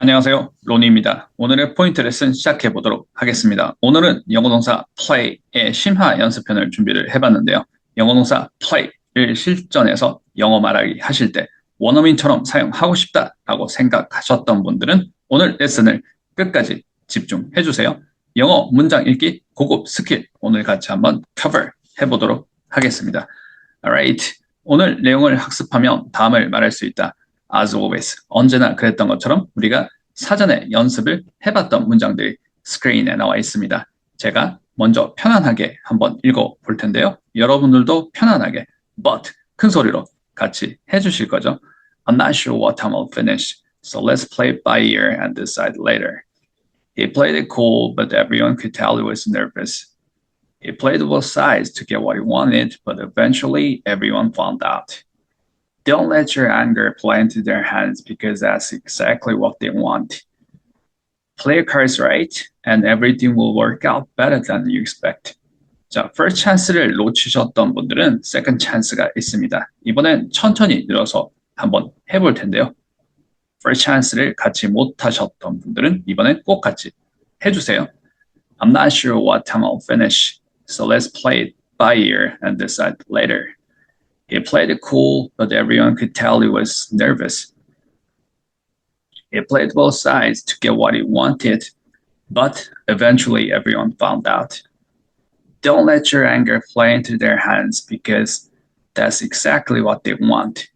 안녕하세요. 로니입니다. 오늘의 포인트 레슨 시작해 보도록 하겠습니다. 오늘은 영어 동사 play의 심화 연습편을 준비를 해봤는데요. 영어 동사 play를 실전에서 영어 말하기 하실 때 원어민처럼 사용하고 싶다라고 생각하셨던 분들은 오늘 레슨을 끝까지 집중해 주세요. 영어 문장 읽기 고급 스킬 오늘 같이 한번 cover 해보도록 하겠습니다. Alright. 오늘 내용을 학습하면 다음을 말할 수 있다. As always, 언제나 그랬던 것처럼 우리가 사전에 연습을 해봤던 문장들이 스크린에 나와 있습니다. 제가 먼저 편안하게 한번 읽어볼 텐데요. 여러분들도 편안하게 but 큰 소리로 같이 해주실 거죠. I'm not sure what time I'll finish, so let's play it by ear and decide later. He played it cool, but everyone could tell he was nervous. He played both sides to get what he wanted, but eventually everyone found out. Don't let your anger play into their hands because that's exactly what they want. Play your cards right, and everything will work out better than you expect. 자, first chance를 놓치셨던 분들은 second chance가 있습니다. 이번엔 천천히 늘어서 한번 해볼 텐데요. first chance를 같이 못하셨던 분들은 이번엔 꼭 같이 해주세요. I'm not sure what time I'll finish, so let's play it by ear and decide later. He played it cool, but everyone could tell he was nervous. He played both sides to get what he wanted, but eventually everyone found out. Don't let your anger play into their hands because that's exactly what they want.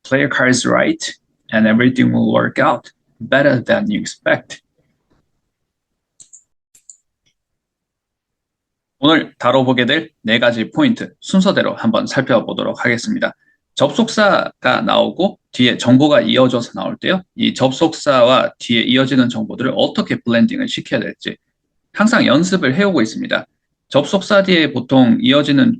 Play your cards right, and everything will work out better than you expect. 오늘 다뤄보게 될 네 가지 포인트 순서대로 한번 살펴보도록 하겠습니다. 접속사가 나오고 뒤에 정보가 이어져서 나올 때요. 이 접속사와 뒤에 이어지는 정보들을 어떻게 블렌딩을 시켜야 될지 항상 연습을 해오고 있습니다. 접속사 뒤에 보통 이어지는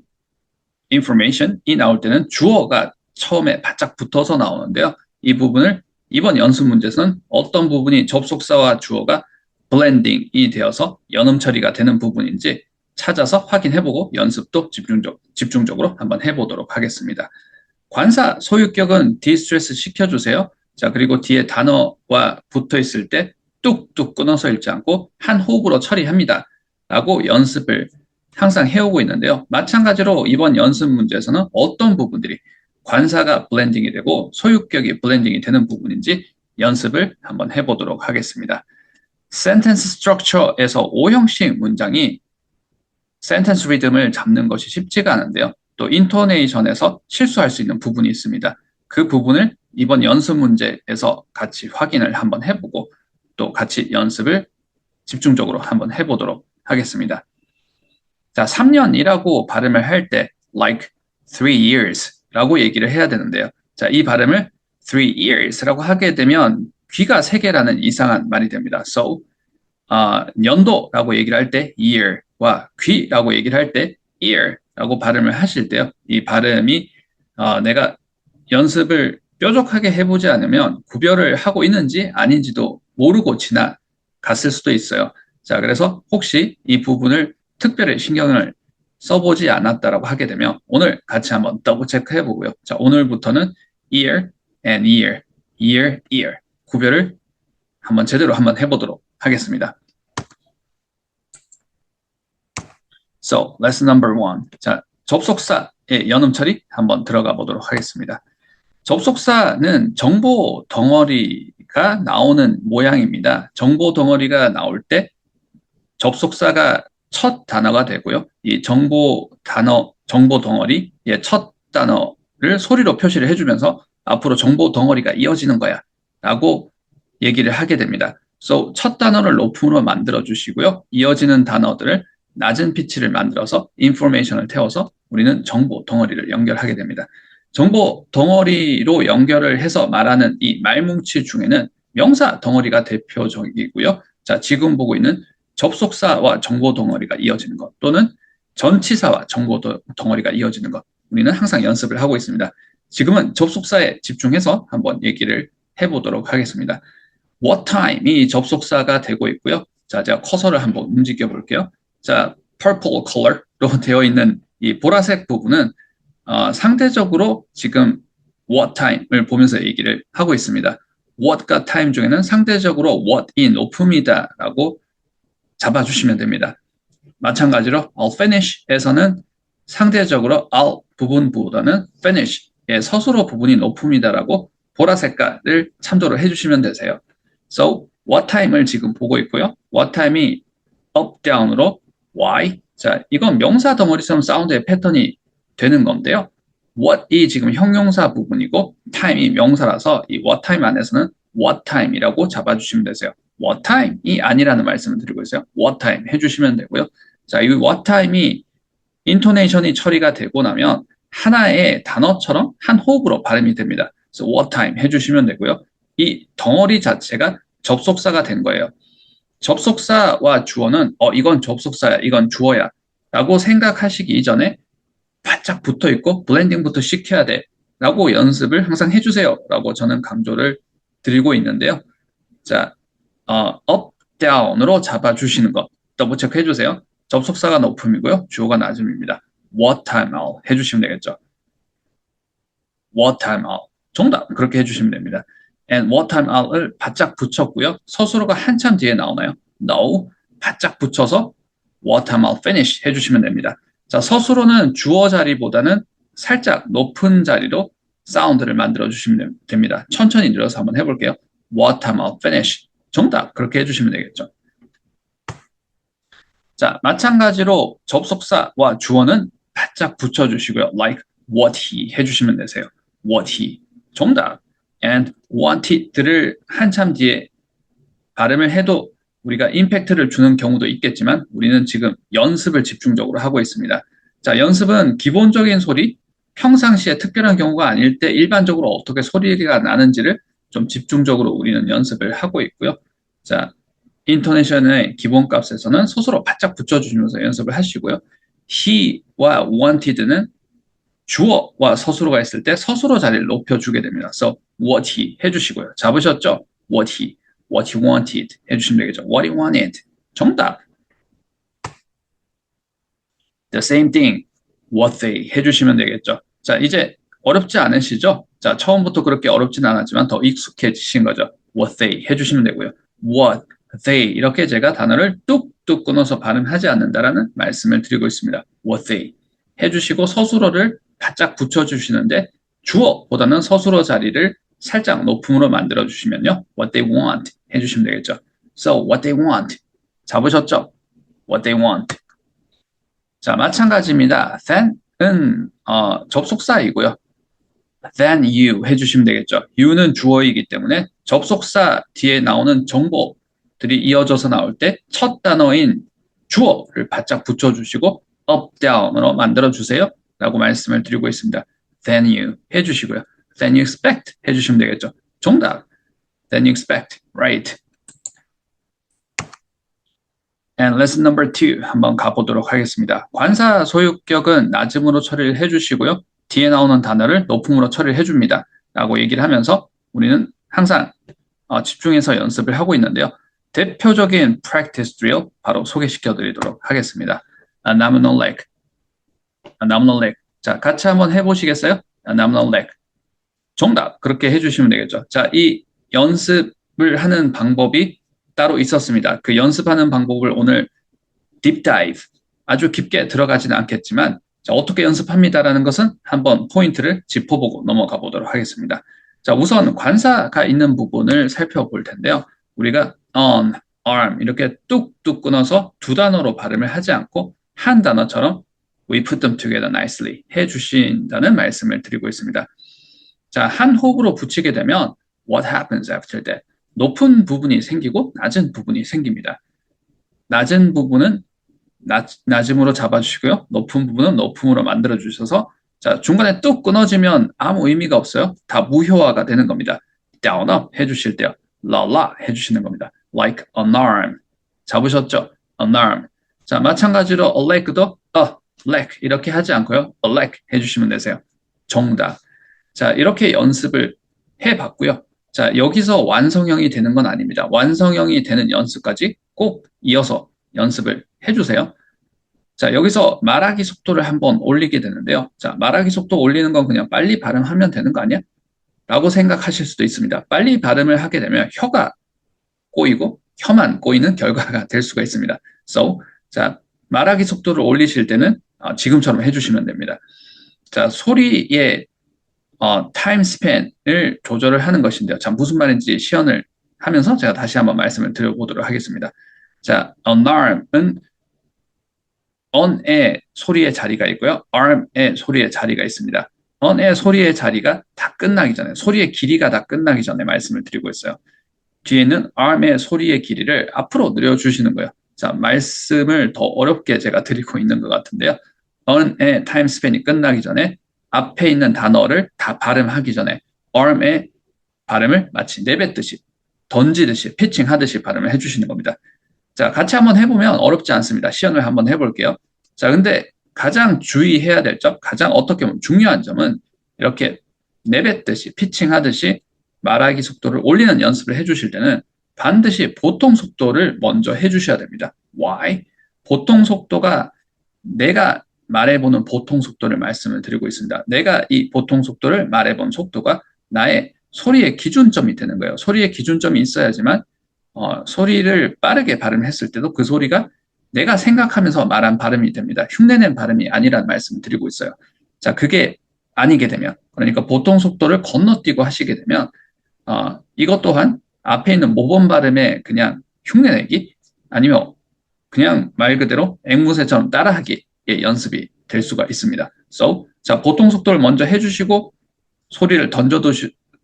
information이 나올 때는 주어가 처음에 바짝 붙어서 나오는데요. 이 부분을 이번 연습 문제에서는 어떤 부분이 접속사와 주어가 블렌딩이 되어서 연음 처리가 되는 부분인지 찾아서 확인해보고 연습도 집중적으로 한번 해보도록 하겠습니다. 관사 소유격은 디스트레스 시켜주세요. 자, 그리고 뒤에 단어와 붙어 있을 때 뚝뚝 끊어서 읽지 않고 한 호흡으로 처리합니다. 라고 연습을 항상 해오고 있는데요. 마찬가지로 이번 연습 문제에서는 어떤 부분들이 관사가 블렌딩이 되고 소유격이 블렌딩이 되는 부분인지 연습을 한번 해보도록 하겠습니다. 센텐스 스트럭처에서 O형식 문장이 센텐스 리듬을 잡는 것이 쉽지가 않은데요. 또 인토네이션에서 실수할 수 있는 부분이 있습니다. 그 부분을 이번 연습 문제에서 같이 확인을 한번 해보고 또 같이 연습을 집중적으로 한번 해보도록 하겠습니다. 자, 3년이라고 발음을 할 때 like 3 years 라고 얘기를 해야 되는데요. 자, 이 발음을 3 years 라고 하게 되면 귀가 3개라는 이상한 말이 됩니다. So, 년도라고 얘기를 할 때 year와 귀라고 얘기를 할 때 ear라고 발음을 하실 때요. 이 발음이 내가 연습을 뾰족하게 해보지 않으면 구별을 하고 있는지 아닌지도 모르고 지나갔을 수도 있어요. 자, 그래서 혹시 이 부분을 특별히 신경을 써보지 않았다라고 하게 되면 오늘 같이 한번 더블 체크 해보고요. 자, 오늘부터는 ear and ear, ear, ear 구별을 한번 제대로 한번 해보도록 하겠습니다. So, lesson number 1. 자, 접속사의 연음 처리 한번 들어가 보도록 하겠습니다. 접속사는 정보 덩어리가 나오는 모양입니다. 정보 덩어리가 나올 때 접속사가 첫 단어가 되고요. 이 정보 덩어리의 첫 단어를 소리로 표시를 해주면서 앞으로 정보 덩어리가 이어지는 거야 라고 얘기를 하게 됩니다. So, 첫 단어를 높음으로 만들어 주시고요. 이어지는 단어들을 낮은 피치를 만들어서 인포메이션을 태워서 우리는 정보 덩어리를 연결하게 됩니다. 정보 덩어리로 연결을 해서 말하는 이 말뭉치 중에는 명사 덩어리가 대표적이고요. 자, 지금 보고 있는 접속사와 정보 덩어리가 이어지는 것 또는 전치사와 정보 덩어리가 이어지는 것 우리는 항상 연습을 하고 있습니다. 지금은 접속사에 집중해서 한번 얘기를 해보도록 하겠습니다. What time이 접속사가 되고 있고요. 자, 제가 커서를 한번 움직여 볼게요. 자, purple color로 되어 있는 이 보라색 부분은 상대적으로 지금 what time을 보면서 얘기를 하고 있습니다. what과 time 중에는 상대적으로 what이 높음이다라고 잡아주시면 됩니다. 마찬가지로 I'll finish에서는 상대적으로 I'll 부분보다는 finish의 서술어 부분이 높음이다라고 보라 색깔을 참조를 해주시면 되세요. So what time을 지금 보고 있고요. what time이 up, down으로 why. 자, 이건 명사 덩어리처럼 사운드의 패턴이 되는 건데요. what이 지금 형용사 부분이고 time이 명사라서 이 what time 안에서는 what time이라고 잡아주시면 되세요. what time이 아니라는 말씀을 드리고 있어요. what time 해주시면 되고요. 자, 이 what time이 인토네이션이 처리가 되고 나면 하나의 단어처럼 한 호흡으로 발음이 됩니다. 그래서 what time 해주시면 되고요. 이 덩어리 자체가 접속사가 된 거예요. 접속사와 주어는 이건 접속사야, 이건 주어야 라고 생각하시기 이전에 바짝 붙어 있고 블렌딩부터 시켜야 돼 라고 연습을 항상 해주세요 라고 저는 강조를 드리고 있는데요. 자, up, down으로 잡아주시는 거 더블 체크 해주세요. 접속사가 높음이고요. 주어가 낮음입니다. what time I'll 해주시면 되겠죠. what time I'll 정답 그렇게 해주시면 됩니다. and what time I'll을 바짝 붙였고요. 서술어가 한참 뒤에 나오나요? No. 바짝 붙여서 what time I'll finish 해주시면 됩니다. 자, 서술어는 주어 자리보다는 살짝 높은 자리로 사운드를 만들어 주시면 됩니다. 천천히 늘려서 한번 해볼게요. what time I'll finish. 정답 그렇게 해주시면 되겠죠. 자, 마찬가지로 접속사와 주어는 바짝 붙여주시고요. like what he 해주시면 되세요. what he. 정답. and wanted를 한참 뒤에 발음을 해도 우리가 임팩트를 주는 경우도 있겠지만 우리는 지금 연습을 집중적으로 하고 있습니다. 자, 연습은 기본적인 소리, 평상시에 특별한 경우가 아닐 때 일반적으로 어떻게 소리가 나는지를 좀 집중적으로 우리는 연습을 하고 있고요. 자, 인토네이션의 기본값에서는 소수로 바짝 붙여주시면서 연습을 하시고요. he와 wanted는 주어와 서술어가 있을 때 서술어 자리를 높여주게 됩니다. So, what he 해주시고요. 잡으셨죠? what he wanted 해주시면 되겠죠. what he wanted. 정답. The same thing, what they 해주시면 되겠죠. 자, 이제 어렵지 않으시죠? 자, 처음부터 그렇게 어렵지는 않았지만 더 익숙해지신 거죠. what they 해주시면 되고요. what they 이렇게 제가 단어를 뚝뚝 끊어서 발음하지 않는다라는 말씀을 드리고 있습니다. what they 해주시고 서술어를 바짝 붙여주시는데 주어보다는 서술어 자리를 살짝 높음으로 만들어주시면요. what they want 해주시면 되겠죠. So, what they want. 잡으셨죠? what they want. 자, 마찬가지입니다. than은 접속사이고요. than you 해주시면 되겠죠. you는 주어이기 때문에 접속사 뒤에 나오는 정보들이 이어져서 나올 때 첫 단어인 주어를 바짝 붙여주시고 up, down으로 만들어주세요 라고 말씀을 드리고 있습니다. than you 해주시고요. than you expect 해주시면 되겠죠. 정답. than you expect. Right. And lesson number 2 한번 가보도록 하겠습니다. 관사 소유격은 낮음으로 처리를 해주시고요. 뒤에 나오는 단어를 높음으로 처리를 해줍니다. 라고 얘기를 하면서 우리는 항상 집중해서 연습을 하고 있는데요. 대표적인 practice drill 바로 소개시켜 드리도록 하겠습니다. nominal leg. nominal leg. 자, 같이 한번 해보시겠어요? nominal leg. 정답. 그렇게 해주시면 되겠죠. 자, 이 연습을 하는 방법이 따로 있었습니다. 그 연습하는 방법을 오늘 딥 다이브 아주 깊게 들어가지는 않겠지만 자, 어떻게 연습합니다라는 것은 한번 포인트를 짚어보고 넘어가 보도록 하겠습니다. 자, 우선 관사가 있는 부분을 살펴볼 텐데요. 우리가 on, arm 이렇게 뚝뚝 끊어서 두 단어로 발음을 하지 않고 한 단어처럼 we put them together nicely 해주신다는 말씀을 드리고 있습니다. 자, 한 호흡으로 붙이게 되면 what happens after that? 높은 부분이 생기고 낮은 부분이 생깁니다. 낮은 부분은 낮음으로 잡아주시고요. 높은 부분은 높음으로 만들어주셔서 자, 중간에 뚝 끊어지면 아무 의미가 없어요. 다 무효화가 되는 겁니다. down up 해주실 때요. la 해주시는 겁니다. like an arm. 잡으셨죠? an arm. 자, 마찬가지로 a leg도 a leg 이렇게 하지 않고요. a leg 해주시면 되세요. 정답. 자, 이렇게 연습을 해봤고요. 자, 여기서 완성형이 되는 건 아닙니다. 완성형이 되는 연습까지 꼭 이어서 연습을 해주세요. 자, 여기서 말하기 속도를 한번 올리게 되는데요. 자, 말하기 속도 올리는 건 그냥 빨리 발음하면 되는 거 아니야? 라고 생각하실 수도 있습니다. 빨리 발음을 하게 되면 혀가 꼬이고 혀만 꼬이는 결과가 될 수가 있습니다. So, 자, 말하기 속도를 올리실 때는 지금처럼 해주시면 됩니다. 자, 소리의 타임 스팬을 조절을 하는 것인데요. 자, 무슨 말인지 시연을 하면서 제가 다시 한번 말씀을 드려보도록 하겠습니다. 자, alarm은 on의 소리의 자리가 있고요. arm의 소리의 자리가 있습니다. on의 소리의 자리가 다 끝나기 전에, 소리의 길이가 다 끝나기 전에 말씀을 드리고 있어요. 뒤에는 arm의 소리의 길이를 앞으로 늘려주시는 거예요. 자, 말씀을 더 어렵게 제가 드리고 있는 것 같은데요. on의 타임 스팬이 끝나기 전에 앞에 있는 단어를 다 발음하기 전에 arm의 발음을 마치 내뱉듯이, 던지듯이, 피칭하듯이 발음을 해주시는 겁니다. 자, 같이 한번 해보면 어렵지 않습니다. 시연을 한번 해볼게요. 자, 근데 가장 주의해야 될 점, 가장 어떻게 보면 중요한 점은 이렇게 내뱉듯이, 피칭하듯이 말하기 속도를 올리는 연습을 해주실 때는 반드시 보통 속도를 먼저 해주셔야 됩니다. Why? 보통 속도가 내가 말해보는 보통 속도를 말씀을 드리고 있습니다. 내가 이 보통 속도를 말해본 속도가 나의 소리의 기준점이 되는 거예요. 소리의 기준점이 있어야지만 소리를 빠르게 발음했을 때도 그 소리가 내가 생각하면서 말한 발음이 됩니다. 흉내낸 발음이 아니라는 말씀을 드리고 있어요. 자, 그게 아니게 되면, 그러니까 보통 속도를 건너뛰고 하시게 되면 이것 또한 앞에 있는 모범 발음에 그냥 흉내내기 아니면 그냥 말 그대로 앵무새처럼 따라하기의 연습이 될 수가 있습니다. So, 자, 보통 속도를 먼저 해주시고 소리를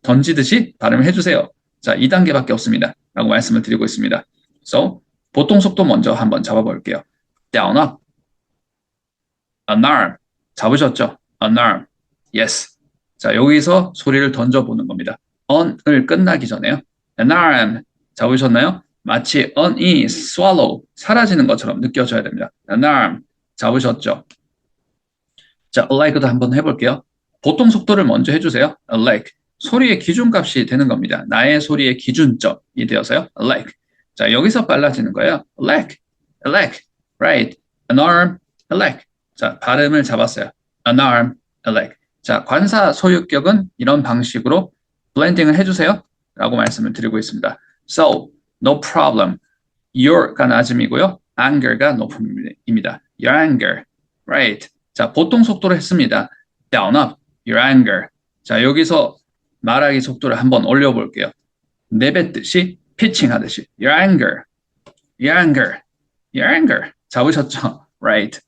던지듯이 발음을 해주세요. 자, 2단계밖에 없습니다. 라고 말씀을 드리고 있습니다. So, 보통 속도 먼저 한번 잡아볼게요. Down, up. Alarm. 잡으셨죠? Alarm. Yes. 자, 여기서 소리를 던져보는 겁니다. on을 끝나기 전에요. Alarm. 잡으셨나요? 마치 on이 swallow, 사라지는 것처럼 느껴져야 됩니다. Alarm. 잡으셨죠? 자, like도 한번 해볼게요. 보통 속도를 먼저 해주세요. like. 소리의 기준값이 되는 겁니다. 나의 소리의 기준점이 되어서요. like. 자, 여기서 빨라지는 거예요. like, like, right. an arm, like. 자, 발음을 잡았어요. an arm, like. 자, 관사 소유격은 이런 방식으로 블렌딩을 해주세요. 라고 말씀을 드리고 있습니다. So, no problem. Your가 낮음이고요. Anger가 높음입니다. Your anger, right. 자, 보통 속도로 했습니다. Down, up, your anger. 자, 여기서 말하기 속도를 한번 올려볼게요. 내뱉듯이, 피칭하듯이. Your anger, your anger, your anger. 잡으셨죠? Right.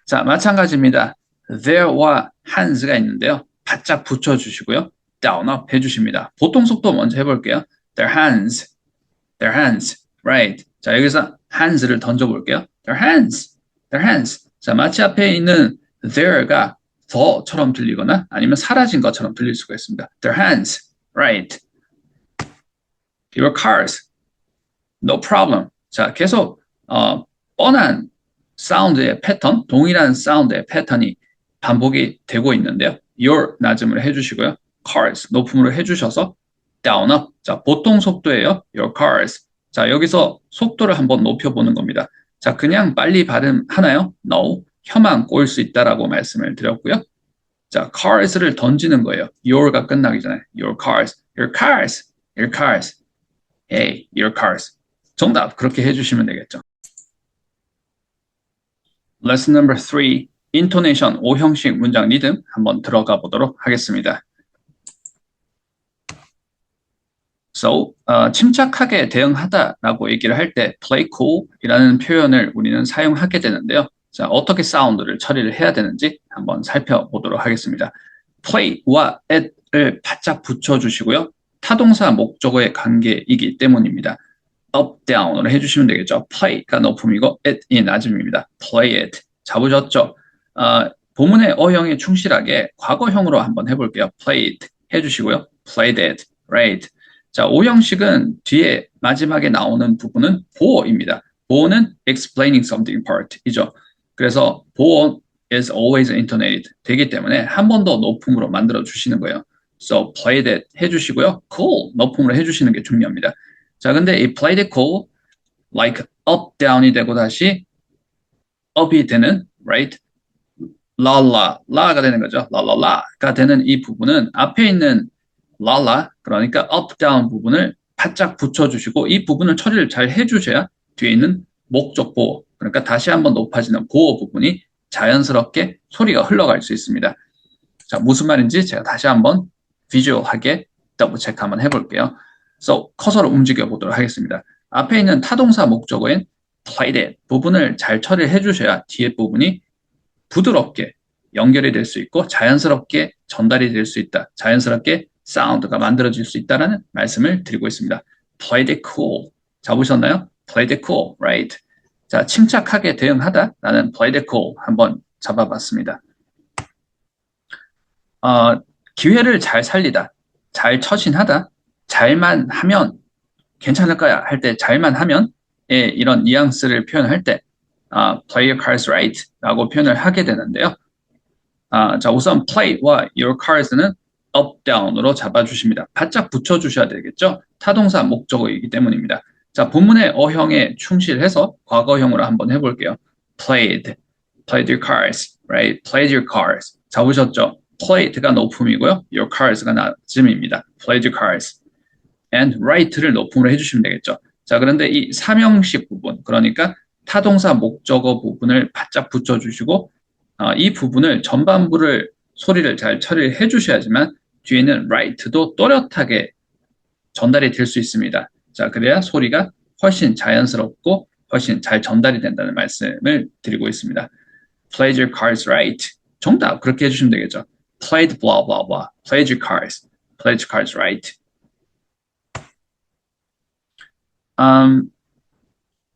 자, 마찬가지입니다. There와 hans가 있는데요. 바짝 붙여주시고요. Down, up 해주십니다. 보통 속도 먼저 해볼게요. Their hands, their hands, right. 자, 여기서 hands를 던져볼게요. Their hands, their hands. 자, 마치 앞에 있는 there가 더처럼 들리거나 아니면 사라진 것처럼 들릴 수가 있습니다. Their hands, right. Your cars, no problem. 자, 계속 뻔한 사운드의 패턴, 동일한 사운드의 패턴이 반복이 되고 있는데요. Your 낮음을 해주시고요. Cars 높음으로 해주셔서 down, up. 자, 보통 속도예요. Your cars. 자, 여기서 속도를 한번 높여보는 겁니다. 자, 그냥 빨리 발음하나요? No. 혀만 꼬일 수 있다라고 말씀을 드렸고요. 자, cars를 던지는 거예요. your가 끝나기 전에. Your cars. Your cars. Your cars. Hey, your cars. 정답. 그렇게 해주시면 되겠죠. Lesson number 3. intonation, 오형식 문장 리듬 한번 들어가 보도록 하겠습니다. So, 침착하게 대응하다라고 얘기를 할 때 play cool이라는 표현을 우리는 사용하게 되는데요. 자, 어떻게 사운드를 처리를 해야 되는지 한번 살펴보도록 하겠습니다. play와 at을 바짝 붙여주시고요. 타동사 목적어의 관계이기 때문입니다. up, down으로 해주시면 되겠죠. play가 높음이고 at이 낮음입니다. play it. 잡으셨죠? 본문의 어형에 충실하게 과거형으로 한번 해볼게요. play it 해주시고요. played it, right. 자, 오형식은 뒤에 마지막에 나오는 부분은 보어입니다. 보어는 explaining something part이죠. 그래서 보어 is always intonated 되기 때문에 한 번 더 높음으로 만들어 주시는 거예요. So played it 해주시고요. cool 높음으로 해주시는 게 중요합니다. 자, 근데 이 played it cool like up, down이 되고 다시 up이 되는 right 라라, 라가 되는 거죠. 라라라가 되는 이 부분은 앞에 있는 라라, 그러니까 up, down 부분을 바짝 붙여주시고 이 부분을 처리를 잘 해주셔야 뒤에 있는 목적 보호, 그러니까 다시 한번 높아지는 보호 부분이 자연스럽게 소리가 흘러갈 수 있습니다. 자, 무슨 말인지 제가 다시 한번 비주얼하게 더블 체크 한번 해볼게요. So, 커서로 움직여 보도록 하겠습니다. 앞에 있는 타동사 목적어인 played it 부분을 잘 처리해 주셔야 뒤에 부분이 부드럽게 연결이 될 수 있고 자연스럽게 전달이 될 수 있다. 자연스럽게 사운드가 만들어질 수 있다는 말씀을 드리고 있습니다. Played it cool. 잡으셨나요? Played it cool, right? 자, 침착하게 대응하다. 나는 played it cool 한번 잡아봤습니다. 기회를 잘 살리다, 잘 처신하다, 잘만 하면 괜찮을 거야 할 때 잘만 하면 이런 뉘앙스를 표현할 때 play your cards right 라고 표현을 하게 되는데요. 자, 우선 play와 your cards는 up, down으로 잡아주십니다. 바짝 붙여주셔야 되겠죠? 타동사 목적어이기 때문입니다. 자, 본문의 어형에 충실해서 과거형으로 한번 해볼게요. played your cards, right? played your cards. 잡으셨죠? played가 높음이고요. your cards가 낮음입니다. played your cards. and right를 높음으로 해주시면 되겠죠. 자, 그런데 이 삼형식 부분, 그러니까 타동사 목적어 부분을 바짝 붙여주시고 이 부분을 전반부를 소리를 잘 처리해 주셔야지만 뒤에는 right도 또렷하게 전달이 될 수 있습니다. 자, 그래야 소리가 훨씬 자연스럽고 훨씬 잘 전달이 된다는 말씀을 드리고 있습니다. Played your cards right. 정답 그렇게 해주시면 되겠죠. Played blah blah blah. Played your cards. Played your cards right.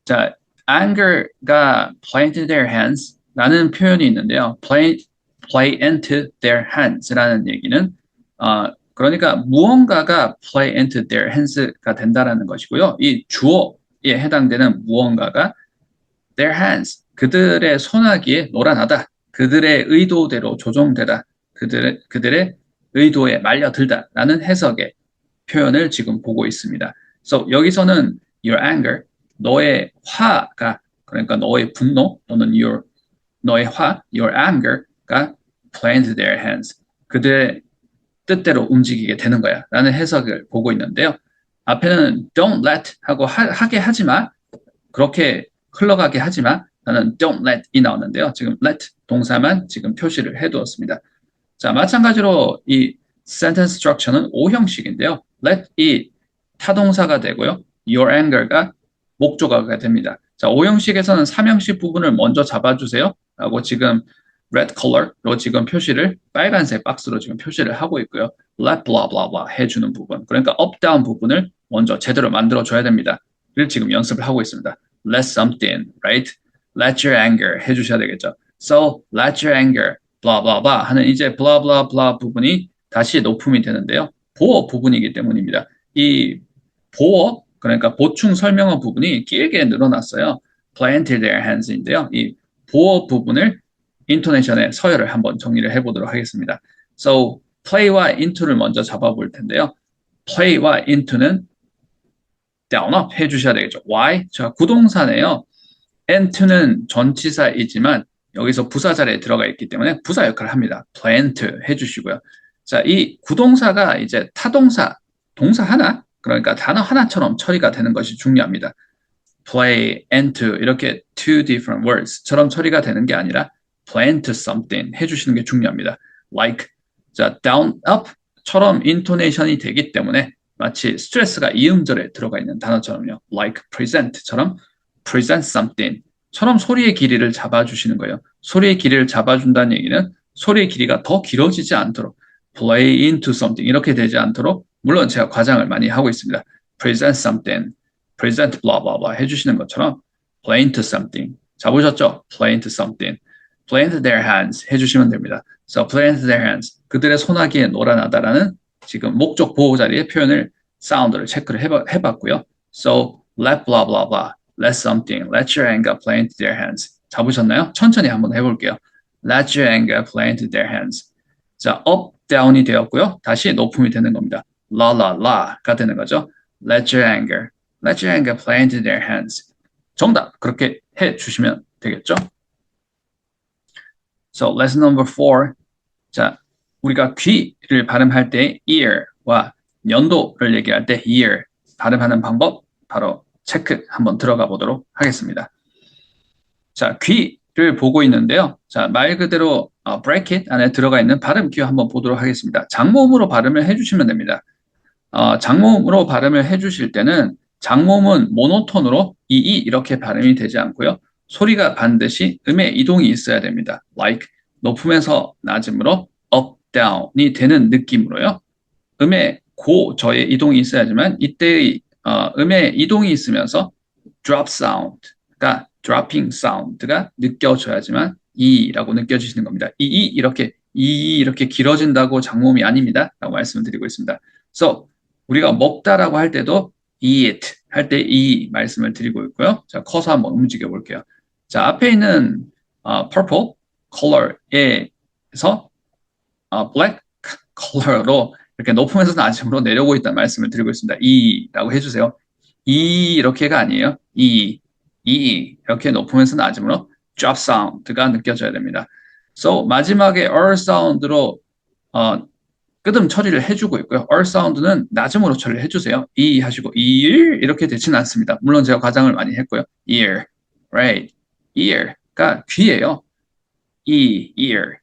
자, anger가 play into their hands 라는 표현이 있는데요. play into their hands 라는 얘기는 그러니까 무언가가 play into their hands가 된다라는 것이고요. 이 주어에 해당되는 무언가가 their hands, 그들의 손아귀에 놀아나다, 그들의 의도대로 조종되다, 그들의 의도에 말려들다라는 해석의 표현을 지금 보고 있습니다. So 여기서는 your anger, 너의 화가, 그러니까 너의 분노 또는 너의 화, your anger가 play into their hands, 그들의 뜻대로 움직이게 되는 거야 라는 해석을 보고 있는데요. 앞에는 don't let 하고 하게 하지 마, 그렇게 흘러가게 하지 마, 나는 don't let이 나오는데요. 지금 let 동사만 지금 표시를 해두었습니다. 자, 마찬가지로 이 sentence structure는 O형식인데요. let이 타동사가 되고요. your anger가 목조가가 됩니다. 자, O형식에서는 3형식 부분을 먼저 잡아주세요 라고 지금 red color로 지금 표시를 빨간색 박스로 지금 표시를 하고 있고요. let blah blah blah 해주는 부분, 그러니까 up down 부분을 먼저 제대로 만들어 줘야 됩니다. 를 지금 연습을 하고 있습니다. let something, right? let your anger 해주셔야 되겠죠. So let your anger blah blah blah 하는 이제 blah blah blah 부분이 다시 높음이 되는데요. 보어 부분이기 때문입니다. 이 보어, 그러니까 보충 설명어 부분이 길게 늘어났어요. play into their hands인데요. 이 보어 부분을 인토네이션의 서열을 한번 정리를 해보도록 하겠습니다. So play와 into를 먼저 잡아볼 텐데요. play와 into는 down up 해주셔야 되겠죠. why? 자, 구동사네요. into는 전치사이지만 여기서 부사 자리에 들어가 있기 때문에 부사 역할을 합니다. play into 해주시고요. 자, 이 구동사가 이제 타동사, 동사 하나, 그러니까 단어 하나처럼 처리가 되는 것이 중요합니다. play into 이렇게 two different words처럼 처리가 되는 게 아니라 play into something 해주시는 게 중요합니다. like, 자, down, up처럼 인토네이션이 되기 때문에 마치 스트레스가 이음절에 들어가 있는 단어처럼요. like present처럼 present something처럼 소리의 길이를 잡아주시는 거예요. 소리의 길이를 잡아준다는 얘기는 소리의 길이가 더 길어지지 않도록 play into something 이렇게 되지 않도록, 물론 제가 과장을 많이 하고 있습니다. present something, present blah blah blah 해주시는 것처럼 play into something 잡으셨죠? play into something, play into their hands 해주시면 됩니다. So play into their hands, 그들의 손아귀에 놀아나다라는 지금 목적 보호 자리의 표현을 사운드를 체크를 해봤고요. So let blah blah blah, let something, let your anger play into their hands 잡으셨나요? 천천히 한번 해볼게요. let your anger play into their hands. 자, up, down이 되었고요. 다시 높음이 되는 겁니다. la la la가 되는 거죠. let your anger play into their hands. 정답, 그렇게 해주시면 되겠죠. So lesson number 4. 자, 우리가 귀를 발음할 때 ear와 연도를 얘기할 때 year 발음하는 방법 바로 체크 한번 들어가 보도록 하겠습니다. 자, 귀를 보고 있는데요. 자, 말 그대로 bracket 안에 들어가 있는 발음 큐 한번 보도록 하겠습니다. 장모음으로 발음을 해주시면 됩니다. 장모음으로 발음을 해주실 때는 장모음은 모노톤으로 이 이렇게 발음이 되지 않고요. 소리가 반드시 음의 이동이 있어야 됩니다. like 높음에서 낮음으로 up, down이 되는 느낌으로요. 음의 고, 저의 이동이 있어야지만 이때의 음의 이동이 있으면서 drop sound가 dropping sound가 느껴져야지만 이라고 느껴지시는 겁니다. 이렇게 길어진다고 장모음이 아닙니다. 라고 말씀을 드리고 있습니다. So 우리가 먹다라고 할 때도 eat 할 때 이 말씀을 드리고 있고요. 자, 커서 한번 움직여 볼게요. 자, 앞에 있는 purple 컬러에서 black 컬러로 이렇게 높음에서 낮음으로 내려오고 있다는 말씀을 드리고 있습니다. 이라고 해주세요. 이렇게가 아니에요. 이렇게 높음에서 낮음으로 drop sound가 느껴져야 됩니다. So 마지막에 r 사운드로 끄듬 처리를 해주고 있고요. r 사운드는 낮음으로 처리를 해주세요. 이 하시고 ear 이렇게 되지는 않습니다. 물론 제가 과장을 많이 했고요. ear, right, ear가 귀예요. ear.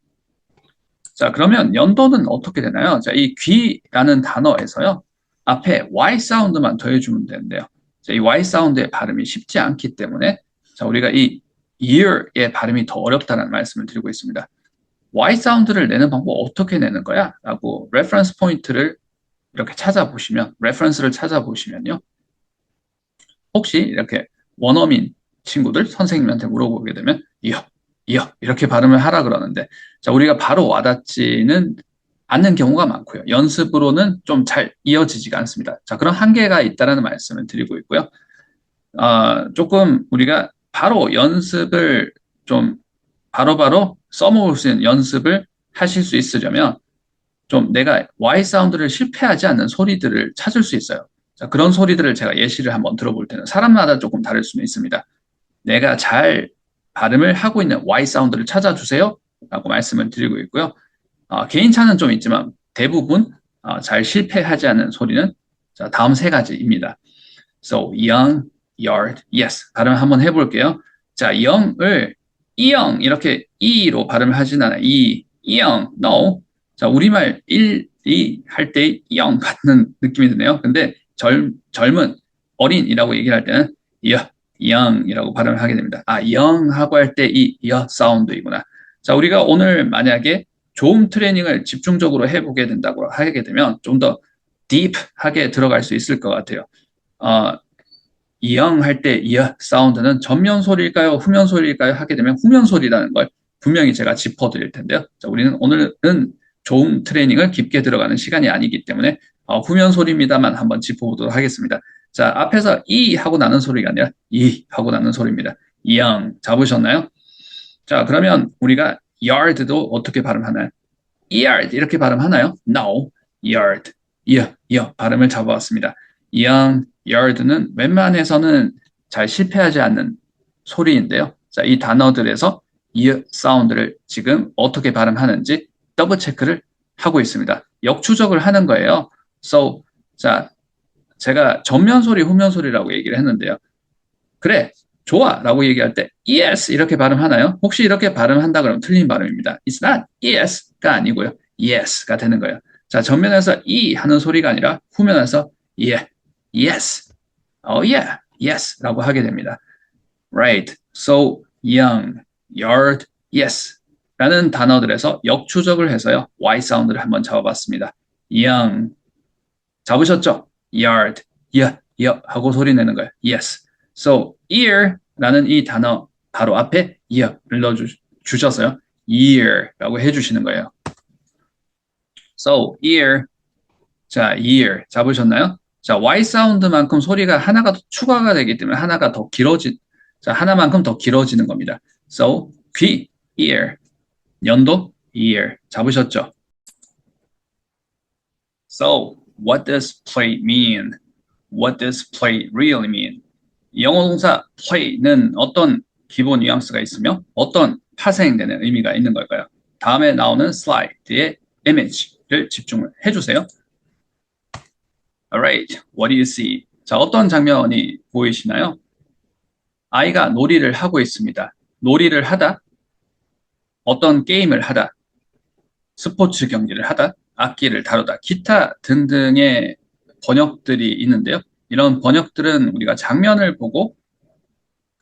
자, 그러면 연도는 어떻게 되나요? 자, 이 귀라는 단어에서요. 앞에 y 사운드만 더해주면 되는데요. 자, 이 y 사운드의 발음이 쉽지 않기 때문에 자, 우리가 이 ear의 발음이 더 어렵다는 말씀을 드리고 있습니다. Y 사운드를 내는 방법 어떻게 내는 거야? 라고 레퍼런스 포인트를 이렇게 찾아보시면, 레퍼런스를 찾아보시면요. 혹시 이렇게 원어민 친구들 선생님한테 물어보게 되면 이어 이렇게 발음을 하라 그러는데 자, 우리가 바로 와닿지는 않는 경우가 많고요. 연습으로는 좀 잘 이어지지가 않습니다. 자, 그런 한계가 있다는 말씀을 드리고 있고요. 조금 우리가 바로 연습을 좀 바로바로 써먹을 수 있는 연습을 하실 수 있으려면 좀 내가 Y 사운드를 실패하지 않는 소리들을 찾을 수 있어요. 자, 그런 소리들을 제가 예시를 한번 들어볼 때는 사람마다 조금 다를 수는 있습니다. 내가 잘 발음을 하고 있는 Y 사운드를 찾아주세요 라고 말씀을 드리고 있고요. 개인차는 좀 있지만 대부분 잘 실패하지 않는 소리는 자, 다음 세 가지입니다. So, young, yard, yes. 발음 한번 해볼게요. 자, young을 이영 이렇게 이로 발음을 하진 않아요. 이영, no. 자, 우리말 1, 2 할 때 영 같은 느낌이 드네요. 근데 젊은, 어린이라고 얘기를 할 때는 영이라고 발음을 하게 됩니다. 영하고 할 때 여 사운드이구나. 자, 우리가 오늘 만약에 조음 트레이닝을 집중적으로 해보게 된다고 하게 되면 좀 더 딥하게 들어갈 수 있을 것 같아요. 영 할 때 여 사운드는 전면 소리일까요? 후면 소리일까요? 하게 되면 후면 소리라는 걸 분명히 제가 짚어드릴 텐데요. 자, 우리는 오늘은 조음 트레이닝을 깊게 들어가는 시간이 아니기 때문에 후면 소리입니다만 한번 짚어보도록 하겠습니다. 자, 앞에서 이 하고 나는 소리가 아니라 이 하고 나는 소리입니다. 영 잡으셨나요? 자, 그러면 우리가 yard도 어떻게 발음하나요? yard 이렇게 발음하나요? No, yard. 발음을 잡아왔습니다. young, yard는 웬만해서는 잘 실패하지 않는 소리인데요. 자, 이 단어들에서 사운드를 지금 어떻게 발음하는지 더블 체크를 하고 있습니다. 역추적을 하는 거예요. So, 자, 제가 전면 소리, 후면 소리라고 얘기를 했는데요. 그래, 좋아 라고 얘기할 때 yes 이렇게 발음하나요? 혹시 이렇게 발음한다 그러면 틀린 발음입니다. It's not yes가 아니고요. yes가 되는 거예요. 자, 전면에서 이 하는 소리가 아니라 후면에서 yes, yes 라고 하게 됩니다. Right, so, young, yard, yes 라는 단어들에서 역추적을 해서요. Y 사운드를 한번 잡아봤습니다. young, 잡으셨죠? yard, 하고 소리 내는 거예요. yes. So, ear라는 이 단어 바로 앞에 ear를 넣어주셔서요. ear라고 해주시는 거예요. So, ear. 자, ear 잡으셨나요? 자, Y 사운드만큼 소리가 하나가 더 추가가 되기 때문에 하나가 더 자, 하나만큼 더 길어지는 겁니다. So, 귀, ear. 연도, ear. 잡으셨죠? So, what does play mean? What does play really mean? 영어 동사 play는 어떤 기본 뉘앙스가 있으며 어떤 파생되는 의미가 있는 걸까요? 다음에 나오는 슬라이드의 image를 집중을 해주세요. Alright, what do you see? 자, 어떤 장면이 보이시나요? 아이가 놀이를 하고 있습니다. 놀이를 하다, 어떤 게임을 하다, 스포츠 경기를 하다, 악기를 다루다, 기타 등등의 번역들이 있는데요. 이런 번역들은 우리가 장면을 보고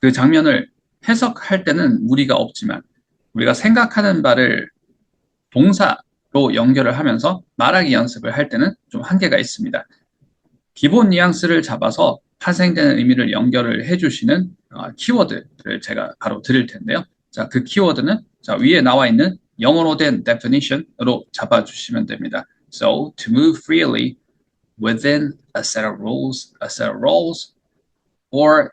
그 장면을 해석할 때는 무리가 없지만 우리가 생각하는 바를 동사로 연결을 하면서 말하기 연습을 할 때는 좀 한계가 있습니다. 기본 뉘앙스를 잡아서 파생되는 의미를 연결을 해주시는 키워드를 제가 바로 드릴 텐데요. 자, 그 키워드는 자, 위에 나와 있는 영어로 된 definition으로 잡아주시면 됩니다. So, to move freely within a set of rules, or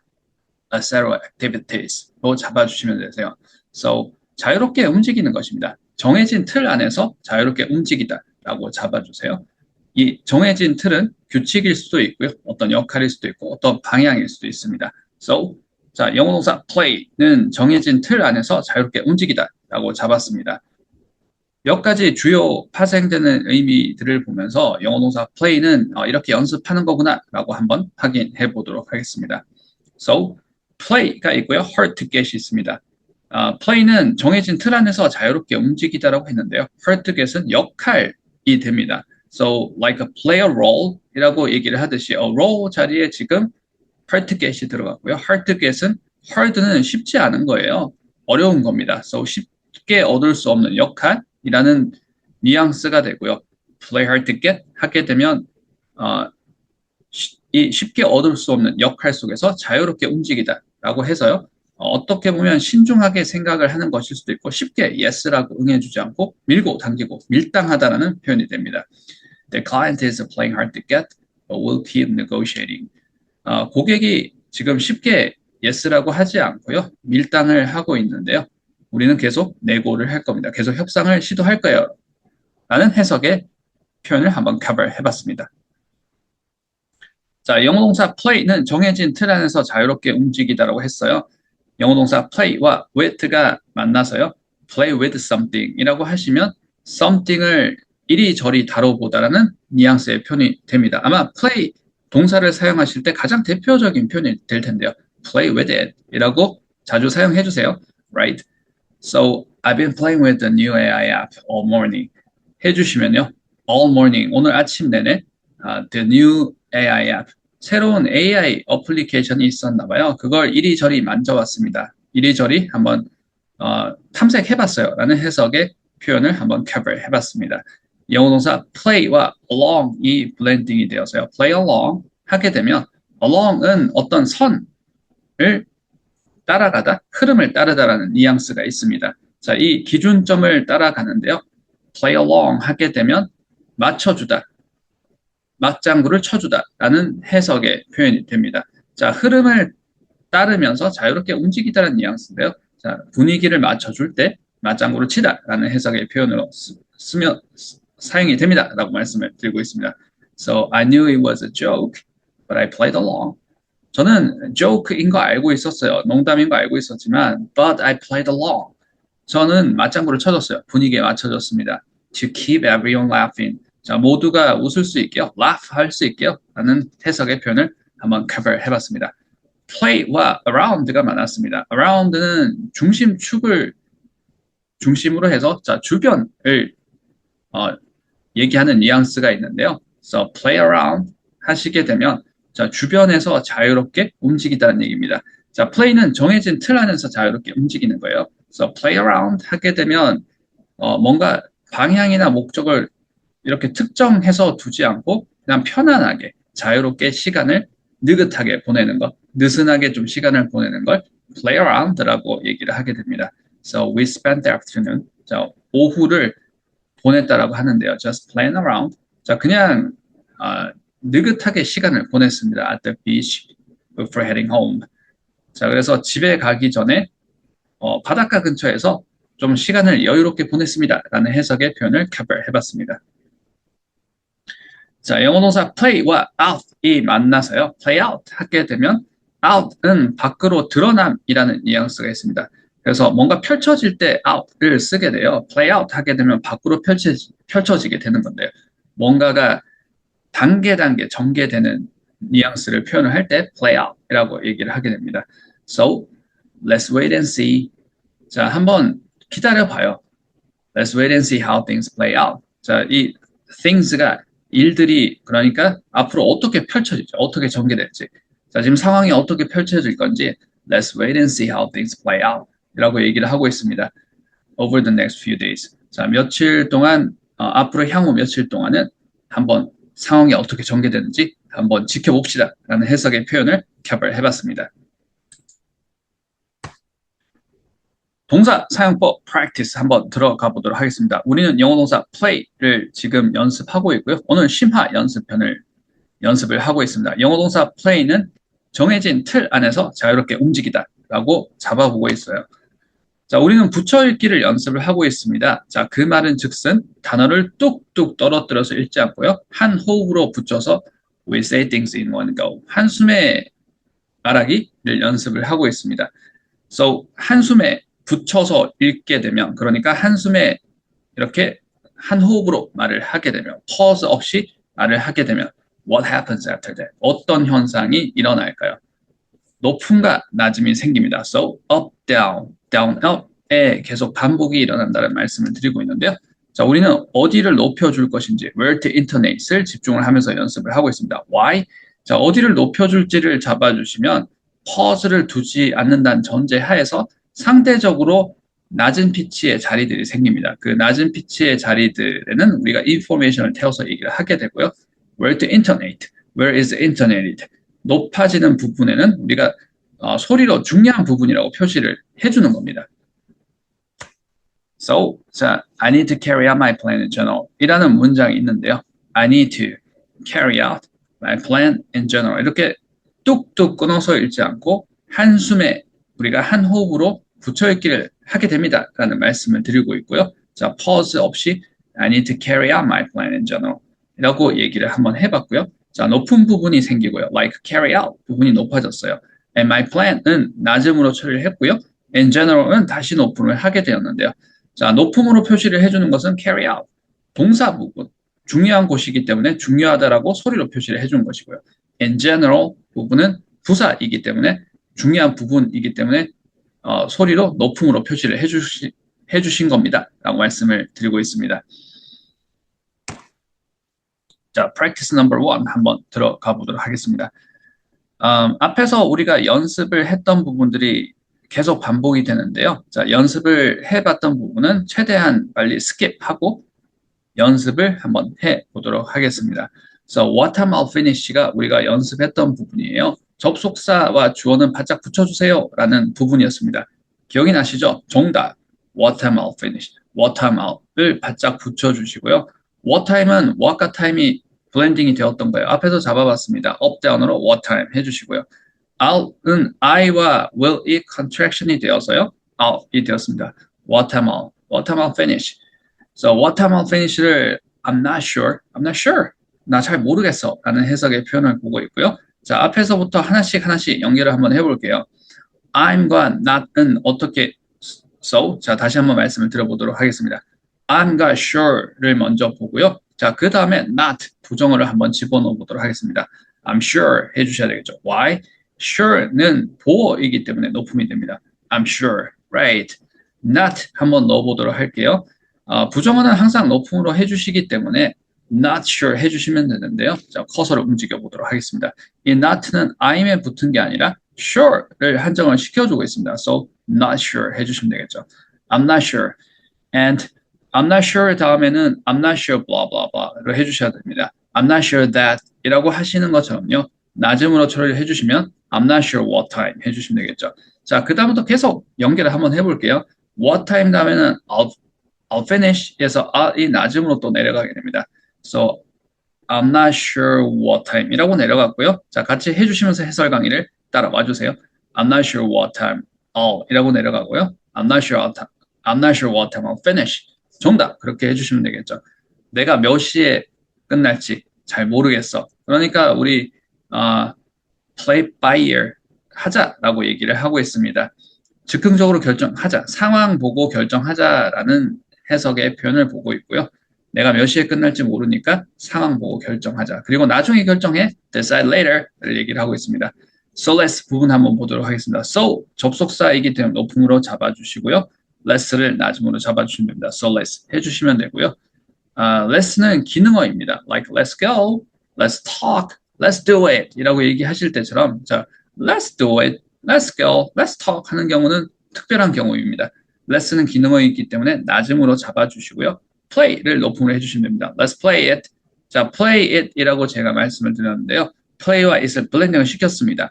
a set of activities로 잡아주시면 되세요. So, 자유롭게 움직이는 것입니다. 정해진 틀 안에서 자유롭게 움직이다 라고 잡아주세요. 이 정해진 틀은 규칙일 수도 있고요. 어떤 역할일 수도 있고 어떤 방향일 수도 있습니다. So, 자, 영어 동사 play는 정해진 틀 안에서 자유롭게 움직이다 라고 잡았습니다. 몇 가지 주요 파생되는 의미들을 보면서 영어 동사 play는 이렇게 연습하는 거구나 라고 한번 확인해 보도록 하겠습니다. So, play가 있고요. hard to get이 있습니다. play는 정해진 틀 안에서 자유롭게 움직이다라고 했는데요. hard to get은 역할이 됩니다. So, like a play a role 이라고 얘기를 하듯이 a role 자리에 지금 hard to get이 들어갔고요. hard to get은 hard는 쉽지 않은 거예요. 어려운 겁니다. So, 쉽게 얻을 수 없는 역할이라는 뉘앙스가 되고요. play hard to get 하게 되면 이 쉽게 얻을 수 없는 역할 속에서 자유롭게 움직이다라고 해서요. 어떻게 보면 신중하게 생각을 하는 것일 수도 있고 쉽게 yes라고 응해주지 않고 밀고 당기고 밀당하다라는 표현이 됩니다. The client is playing hard to get, but will keep negotiating. 고객이 지금 쉽게 yes라고 하지 않고요. 밀당을 하고 있는데요. 우리는 계속 내고를 할 겁니다. 계속 협상을 시도할 거예요. 라는 해석의 표현을 한번 커버 해봤습니다. 자, 영어 동사 play는 정해진 틀 안에서 자유롭게 움직이다라고 했어요. 영어 동사 play와 with가 만나서요. play with something 이라고 하시면 something을 이리저리 다뤄보다라는 뉘앙스의 표현이 됩니다. 아마 play 동사를 사용하실 때 가장 대표적인 표현이 될 텐데요. play with it 이라고 자주 사용해 주세요. Right? So, I've been playing with the new AI app all morning. 해주시면요. all morning, 오늘 아침 내내 the new AI app, 새로운 AI 어플리케이션이 있었나 봐요. 그걸 이리저리 만져봤습니다. 이리저리 한번 탐색해봤어요. 라는 해석의 표현을 한번 커버 해봤습니다. 영어 동사 play와 along이 블렌딩이 되어서요. play along 하게 되면 along은 어떤 선을 따라가다, 흐름을 따르다라는 뉘앙스가 있습니다. 자, 이 기준점을 따라가는데요. play along 하게 되면 맞춰주다, 맞장구를 쳐주다라는 해석의 표현이 됩니다. 자, 흐름을 따르면서 자유롭게 움직이다라는 뉘앙스인데요. 자, 분위기를 맞춰줄 때 맞장구를 치다라는 해석의 표현으로 쓰면 사용이 됩니다라고 말씀을 드리고 있습니다. So I knew it was a joke, but I played along. 저는 joke인 거 알고 있었어요. 농담인 거 알고 있었지만, but I played along. 저는 맞장구를 쳐줬어요. 분위기에 맞춰줬습니다. To keep everyone laughing. 자, 모두가 웃을 수 있게요. laugh 할 수 있게요. 라는 해석의 표현을 한번 cover 해봤습니다. play와 around가 많았습니다. around는 중심축을 중심으로 해서 자, 주변을 얘기하는 뉘앙스가 있는데요. So play around 하시게 되면 자, 주변에서 자유롭게 움직이다는 얘기입니다. 자, play는 정해진 틀 안에서 자유롭게 움직이는 거예요. So play around 하게 되면 뭔가 방향이나 목적을 이렇게 특정해서 두지 않고 그냥 편안하게 자유롭게 시간을 느긋하게 보내는 것, 느슨하게 좀 시간을 보내는 걸 play around라고 얘기를 하게 됩니다. So we spent the afternoon. 자, 오후를 보냈다라고 하는데요. Just playing around. 자, 그냥 느긋하게 시간을 보냈습니다. At the beach before heading home. 자, 그래서 집에 가기 전에 바닷가 근처에서 좀 시간을 여유롭게 보냈습니다. 라는 해석의 표현을 커버 해봤습니다. 자, 영어 동사 play와 out이 만나서요. play out 하게 되면 out은 밖으로 드러남이라는 뉘앙스가 있습니다. 그래서 뭔가 펼쳐질 때 out을 쓰게 돼요. play out 하게 되면 밖으로 펼쳐지게 되는 건데요. 뭔가가 단계 전개되는 뉘앙스를 표현을 할 때 play out이라고 얘기를 하게 됩니다. So, let's wait and see. 자, 한번 기다려봐요. Let's wait and see how things play out. 자, 이 things가 일들이 그러니까 앞으로 어떻게 펼쳐질지, 어떻게 전개될지. 자, 지금 상황이 어떻게 펼쳐질 건지 Let's wait and see how things play out. 이라고 얘기를 하고 있습니다. Over the next few days. 자, 며칠 동안, 앞으로 향후 며칠 동안은 한번 상황이 어떻게 전개되는지 한번 지켜봅시다. 라는 해석의 표현을 캡을 해봤습니다. 동사 사용법 practice 한번 들어가 보도록 하겠습니다. 우리는 영어 동사 play를 지금 연습하고 있고요. 오늘 심화 연습을 하고 있습니다. 영어 동사 play는 정해진 틀 안에서 자유롭게 움직이다 라고 잡아보고 있어요. 자, 우리는 붙여 읽기를 연습을 하고 있습니다. 자, 그 말은 즉슨 단어를 뚝뚝 떨어뜨려서 읽지 않고요. 한 호흡으로 붙여서 we say things in one go. 한숨에 말하기를 연습을 하고 있습니다. So, 한숨에 붙여서 읽게 되면, 그러니까 한숨에 이렇게 한 호흡으로 말을 하게 되면, pause 없이 말을 하게 되면, what happens after that? 어떤 현상이 일어날까요? 높음과 낮음이 생깁니다. So, up, down, down, up에 계속 반복이 일어난다는 말씀을 드리고 있는데요. 자, 우리는 어디를 높여줄 것인지, where to intonate을 집중을 하면서 연습을 하고 있습니다. Why? 자, 어디를 높여줄지를 잡아주시면 pause를 두지 않는다는 전제 하에서 상대적으로 낮은 피치의 자리들이 생깁니다. 그 낮은 피치의 자리들에는 우리가 information을 태워서 얘기를 하게 되고요. Where to intonate, where is intonated. 높아지는 부분에는 우리가 소리로 중요한 부분이라고 표시를 해주는 겁니다. So, 자, I need to carry out my plan in general. 이라는 문장이 있는데요. I need to carry out my plan in general. 이렇게 뚝뚝 끊어서 읽지 않고 한숨에 우리가 한 호흡으로 붙여 읽기를 하게 됩니다. 라는 말씀을 드리고 있고요. 자, pause 없이 I need to carry out my plan in general. 이라고 얘기를 한번 해봤고요. 자, 높은 부분이 생기고요. Like carry out 부분이 높아졌어요. And my plan은 낮음으로 처리를 했고요. In general은 다시 높음을 하게 되었는데요. 자, 높음으로 표시를 해주는 것은 carry out. 동사 부분. 중요한 곳이기 때문에 중요하다라고 소리로 표시를 해주는 것이고요. In general 부분은 부사이기 때문에 중요한 부분이기 때문에 소리로 높음으로 표시를 해주신 겁니다. 라고 말씀을 드리고 있습니다. 자, practice number 1 한번 들어가 보도록 하겠습니다. 앞에서 우리가 연습을 했던 부분들이 계속 반복이 되는데요. 자, 연습을 해봤던 부분은 최대한 빨리 스킵하고 연습을 한번 해보도록 하겠습니다. So, what time I'll finish가 우리가 연습했던 부분이에요. 접속사와 주어는 바짝 붙여주세요 라는 부분이었습니다. 기억이 나시죠? 정답. What time I'll finish. What time I'll을 바짝 붙여주시고요. What time은 what과 time이 블렌딩이 되었던 거예요. 앞에서 잡아봤습니다. up, down으로 what time 해주시고요. I'll은 I와 will이 contraction이 되어서요. I'll이 되었습니다. What time I'll finish. So, what time I'll finish를 I'm not sure. 나 잘 모르겠어. 라는 해석의 표현을 보고 있고요. 자, 앞에서부터 하나씩 연결을 한번 해볼게요. I'm과 not은 어떻게 so? 자, 다시 한번 말씀을 드려보도록 하겠습니다. I'm과 sure를 먼저 보고요. 자, 그 다음에 not 부정어를 한번 집어넣어 보도록 하겠습니다. I'm sure 해주셔야 되겠죠. Why? Sure는 보어이기 때문에 높음이 됩니다. I'm sure, right. Not 한번 넣어보도록 할게요. 부정어는 항상 높음으로 해주시기 때문에 not sure 해주시면 되는데요. 자, 커서를 움직여 보도록 하겠습니다. 이 not는 I'에 붙은 게 아니라 sure를 한정을 시켜주고 있습니다. So, not sure 해주시면 되겠죠. I'm not sure. And I'm not sure 다음에는 I'm not sure blah blah blah를 해주셔야 됩니다. I'm not sure that 이라고 하시는 것처럼요. 낮음으로 처리를 해주시면 I'm not sure what time 해주시면 되겠죠. 자, 그 다음부터 계속 연결을 한번 해볼게요. What time 다음에는 I'll finish에서 I'이 낮음으로 또 내려가게 됩니다. So, I'm not sure what time 이라고 내려갔고요. 자, 같이 해주시면서 해설 강의를 따라와 주세요. I'm not sure what time 이라고 내려가고요. I'm not sure what time I'll finish. 정답. 그렇게 해주시면 되겠죠. 내가 몇 시에 끝날지 잘 모르겠어. 그러니까 우리 play by ear 하자라고 얘기를 하고 있습니다. 즉흥적으로 결정하자, 상황 보고 결정하자라는 해석의 표현을 보고 있고요. 내가 몇 시에 끝날지 모르니까 상황 보고 결정하자. 그리고 나중에 결정해, decide later를 얘기를 하고 있습니다. So let's 부분 한번 보도록 하겠습니다. So 접속사이기 때문에 높음으로 잡아주시고요. let's를 낮음으로 잡아주시면 됩니다. So let's 해주시면 되고요. let's는 기능어입니다. Like let's go, let's talk, let's do it 이라고 얘기하실 때처럼 자, let's do it, let's go, let's talk 하는 경우는 특별한 경우입니다. let's는 기능어이기 때문에 낮음으로 잡아주시고요. play를 높음으로 해주시면 됩니다. Let's play it. 자, play it 이라고 제가 말씀을 드렸는데요. play와 it을 블렌딩을 시켰습니다.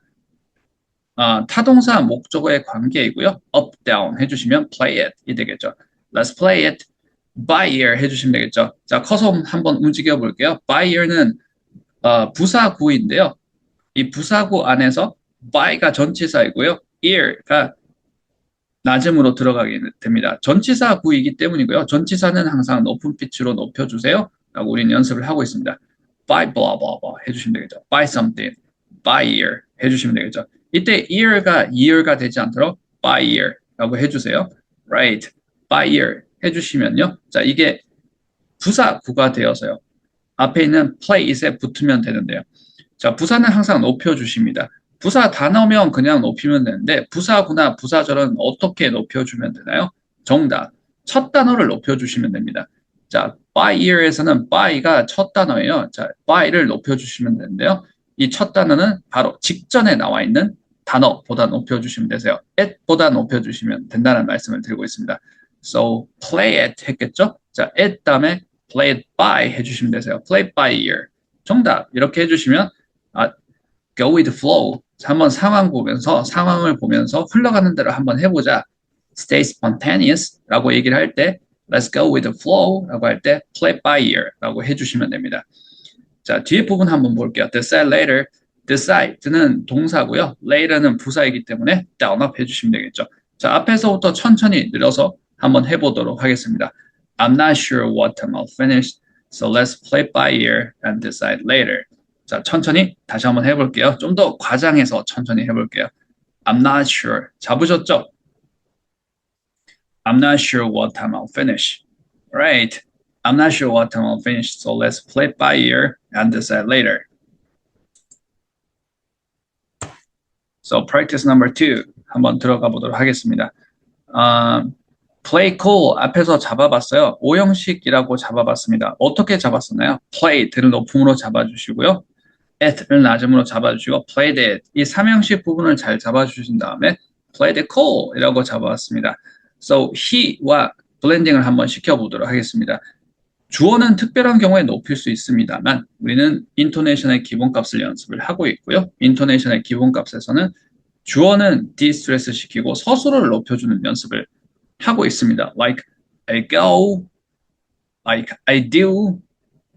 타동사 목적어의 관계이고요. up, down 해주시면 play it 이 되겠죠. Let's play it by ear 해주시면 되겠죠. 자, 커서 한번 움직여 볼게요. by ear는 부사구인데요. 이 부사구 안에서 by가 전치사이고요. ear가 낮음으로 들어가게 됩니다. 전치사구이기 때문이고요. 전치사는 항상 높은 피치로 높여주세요. 라고 우리는 연습을 하고 있습니다. by blah blah blah 해주시면 되겠죠. by something, by ear 해주시면 되겠죠. 이때 ear가 되지 않도록 by ear 라고 해주세요. right, by ear 해주시면요. 자, 이게 부사구가 되어서요. 앞에 있는 play it에 붙으면 되는데요. 자, 부사는 항상 높여주십니다. 부사 단어면 그냥 높이면 되는데 부사구나 부사절은 어떻게 높여주면 되나요? 정답. 첫 단어를 높여주시면 됩니다. 자, by ear에서는 by가 첫 단어예요. 자, by를 높여주시면 되는데요. 이 첫 단어는 바로 직전에 나와 있는 단어보다 높여주시면 되세요. at보다 높여주시면 된다는 말씀을 드리고 있습니다. So, play it 했겠죠? 자, at 다음에 play it by 해주시면 되세요. play it by ear. 정답. 이렇게 해주시면 go with the flow. 한번 상황을 보면서 흘러가는 대로 한번 해보자. stay spontaneous 라고 얘기를 할 때 let's go with the flow 라고 할 때 play by ear 라고 해주시면 됩니다. 자, 뒤에 부분 한번 볼게요. decide later. decide는 동사고요. later는 부사이기 때문에 down up 해주시면 되겠죠. 자, 앞에서부터 천천히 늘어서 한번 해보도록 하겠습니다. I'm not sure what time I'll finish, so let's play by ear and decide later. 자, 천천히 다시 한번 해볼게요. 좀 더 과장해서 천천히 해볼게요. I'm not sure. 잡으셨죠? I'm not sure what time I'll finish. Right. I'm not sure what time I'll finish, so let's play it by ear and decide later. So practice number 2 한번 들어가 보도록 하겠습니다. play cool 앞에서 잡아봤어요. 오형식이라고 잡아봤습니다. 어떻게 잡았었나요? play를 높음으로 잡아주시고요. at를 낮음으로 잡아주시고 played it 이 삼형식 부분을 잘 잡아주신 다음에 played it cool 이라고 잡아왔습니다. So he와 블렌딩을 한번 시켜보도록 하겠습니다. 주어는 특별한 경우에 높일 수 있습니다만 우리는 인토네이션의 기본값을 연습을 하고 있고요. 인토네이션의 기본값에서는 주어는 디스트레스 시키고 서술어를 높여주는 연습을 하고 있습니다. Like I go, like I do,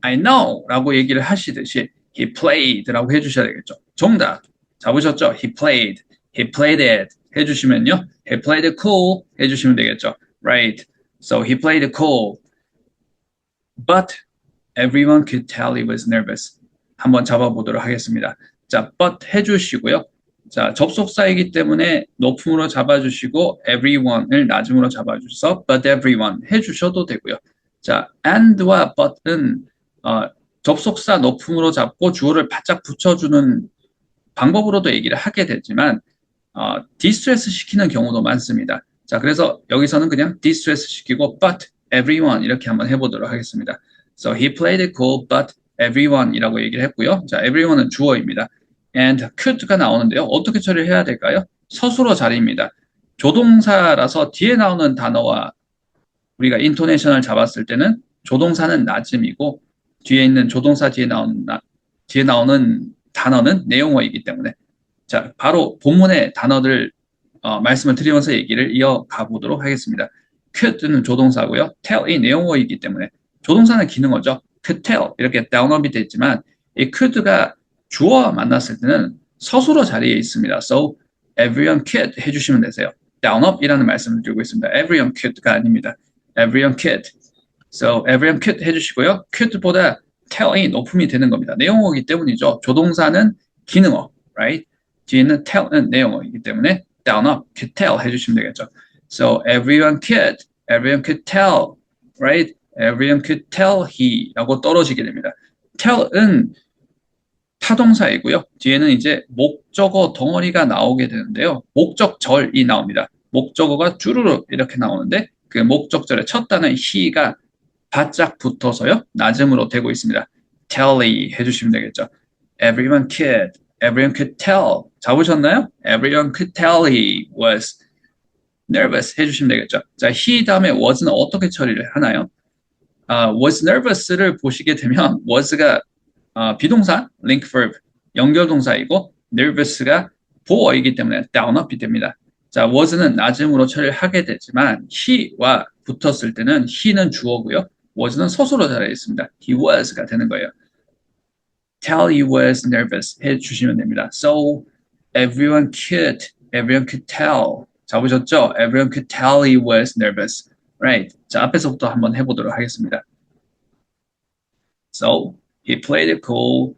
I know 라고 얘기를 하시듯이 he played 라고 해주셔야 되겠죠. 정답 잡으셨죠? he played it 해주시면요. he played it cool 해주시면 되겠죠. Right. So he played it cool. But everyone could tell he was nervous. 한번 잡아보도록 하겠습니다. 자, but 해주시고요. 자, 접속사이기 때문에 높음으로 잡아주시고 everyone을 낮음으로 잡아주셔서 but everyone 해주셔도 되고요. 자, and와 but은 접속사 높음으로 잡고 주어를 바짝 붙여주는 방법으로도 얘기를 하게 되지만 디스트레스 시키는 경우도 많습니다. 자, 그래서 여기서는 그냥 디스트레스 시키고 but everyone 이렇게 한번 해보도록 하겠습니다. So he played it cool, but everyone 이라고 얘기를 했고요. 자, everyone은 주어입니다. and could가 나오는데요. 어떻게 처리를 해야 될까요? 서술어 자리입니다. 조동사라서 뒤에 나오는 단어와 우리가 인토네이션을 잡았을 때는 조동사는 낮음이고 뒤에 있는 조동사 뒤에 나오는 단어는 내용어이기 때문에 자, 바로 본문의 단어들 말씀을 드리면서 얘기를 이어가 보도록 하겠습니다. could는 조동사고요. tell이 내용어이기 때문에 조동사는 기능어죠. could tell 이렇게 downup이 됐지만 이 could가 주어와 만났을 때는 서술어 자리에 있습니다. So everyone could 해주시면 되세요. downup이라는 말씀을 드리고 있습니다. everyone could가 아닙니다. everyone could. So everyone could 해주시고요. could보다 tell이 높음이 되는 겁니다. 내용어이기 때문이죠. 조동사는 기능어, right? 뒤에는 tell은 내용어이기 때문에 down, up, could tell 해주시면 되겠죠. So everyone could tell, right? Everyone could tell he라고 떨어지게 됩니다. tell은 타동사이고요. 뒤에는 이제 목적어 덩어리가 나오게 되는데요. 목적절이 나옵니다. 목적어가 쭈루루 이렇게 나오는데 그 목적절의 첫 단어 he가 바짝 붙어서요. 낮음으로 되고 있습니다. tell 해주시면 되겠죠. everyone could tell. 잡으셨나요? Everyone could tell he was nervous 해주시면 되겠죠. 자, he 다음에 was는 어떻게 처리를 하나요? was nervous를 보시게 되면 was가 비동사, link verb, 연결동사이고 nervous가 보어이기 때문에 down, up이 됩니다. 자, was는 낮음으로 처리를 하게 되지만 he와 붙었을 때는 he는 주어고요. was는 서술어 자리에 있습니다. he was가 되는 거예요. tell he was nervous 해주시면 됩니다. So everyone could tell. 잡으셨죠? Everyone could tell he was nervous. Right. 자, 앞에서부터 한번 해보도록 하겠습니다. So he played it cool.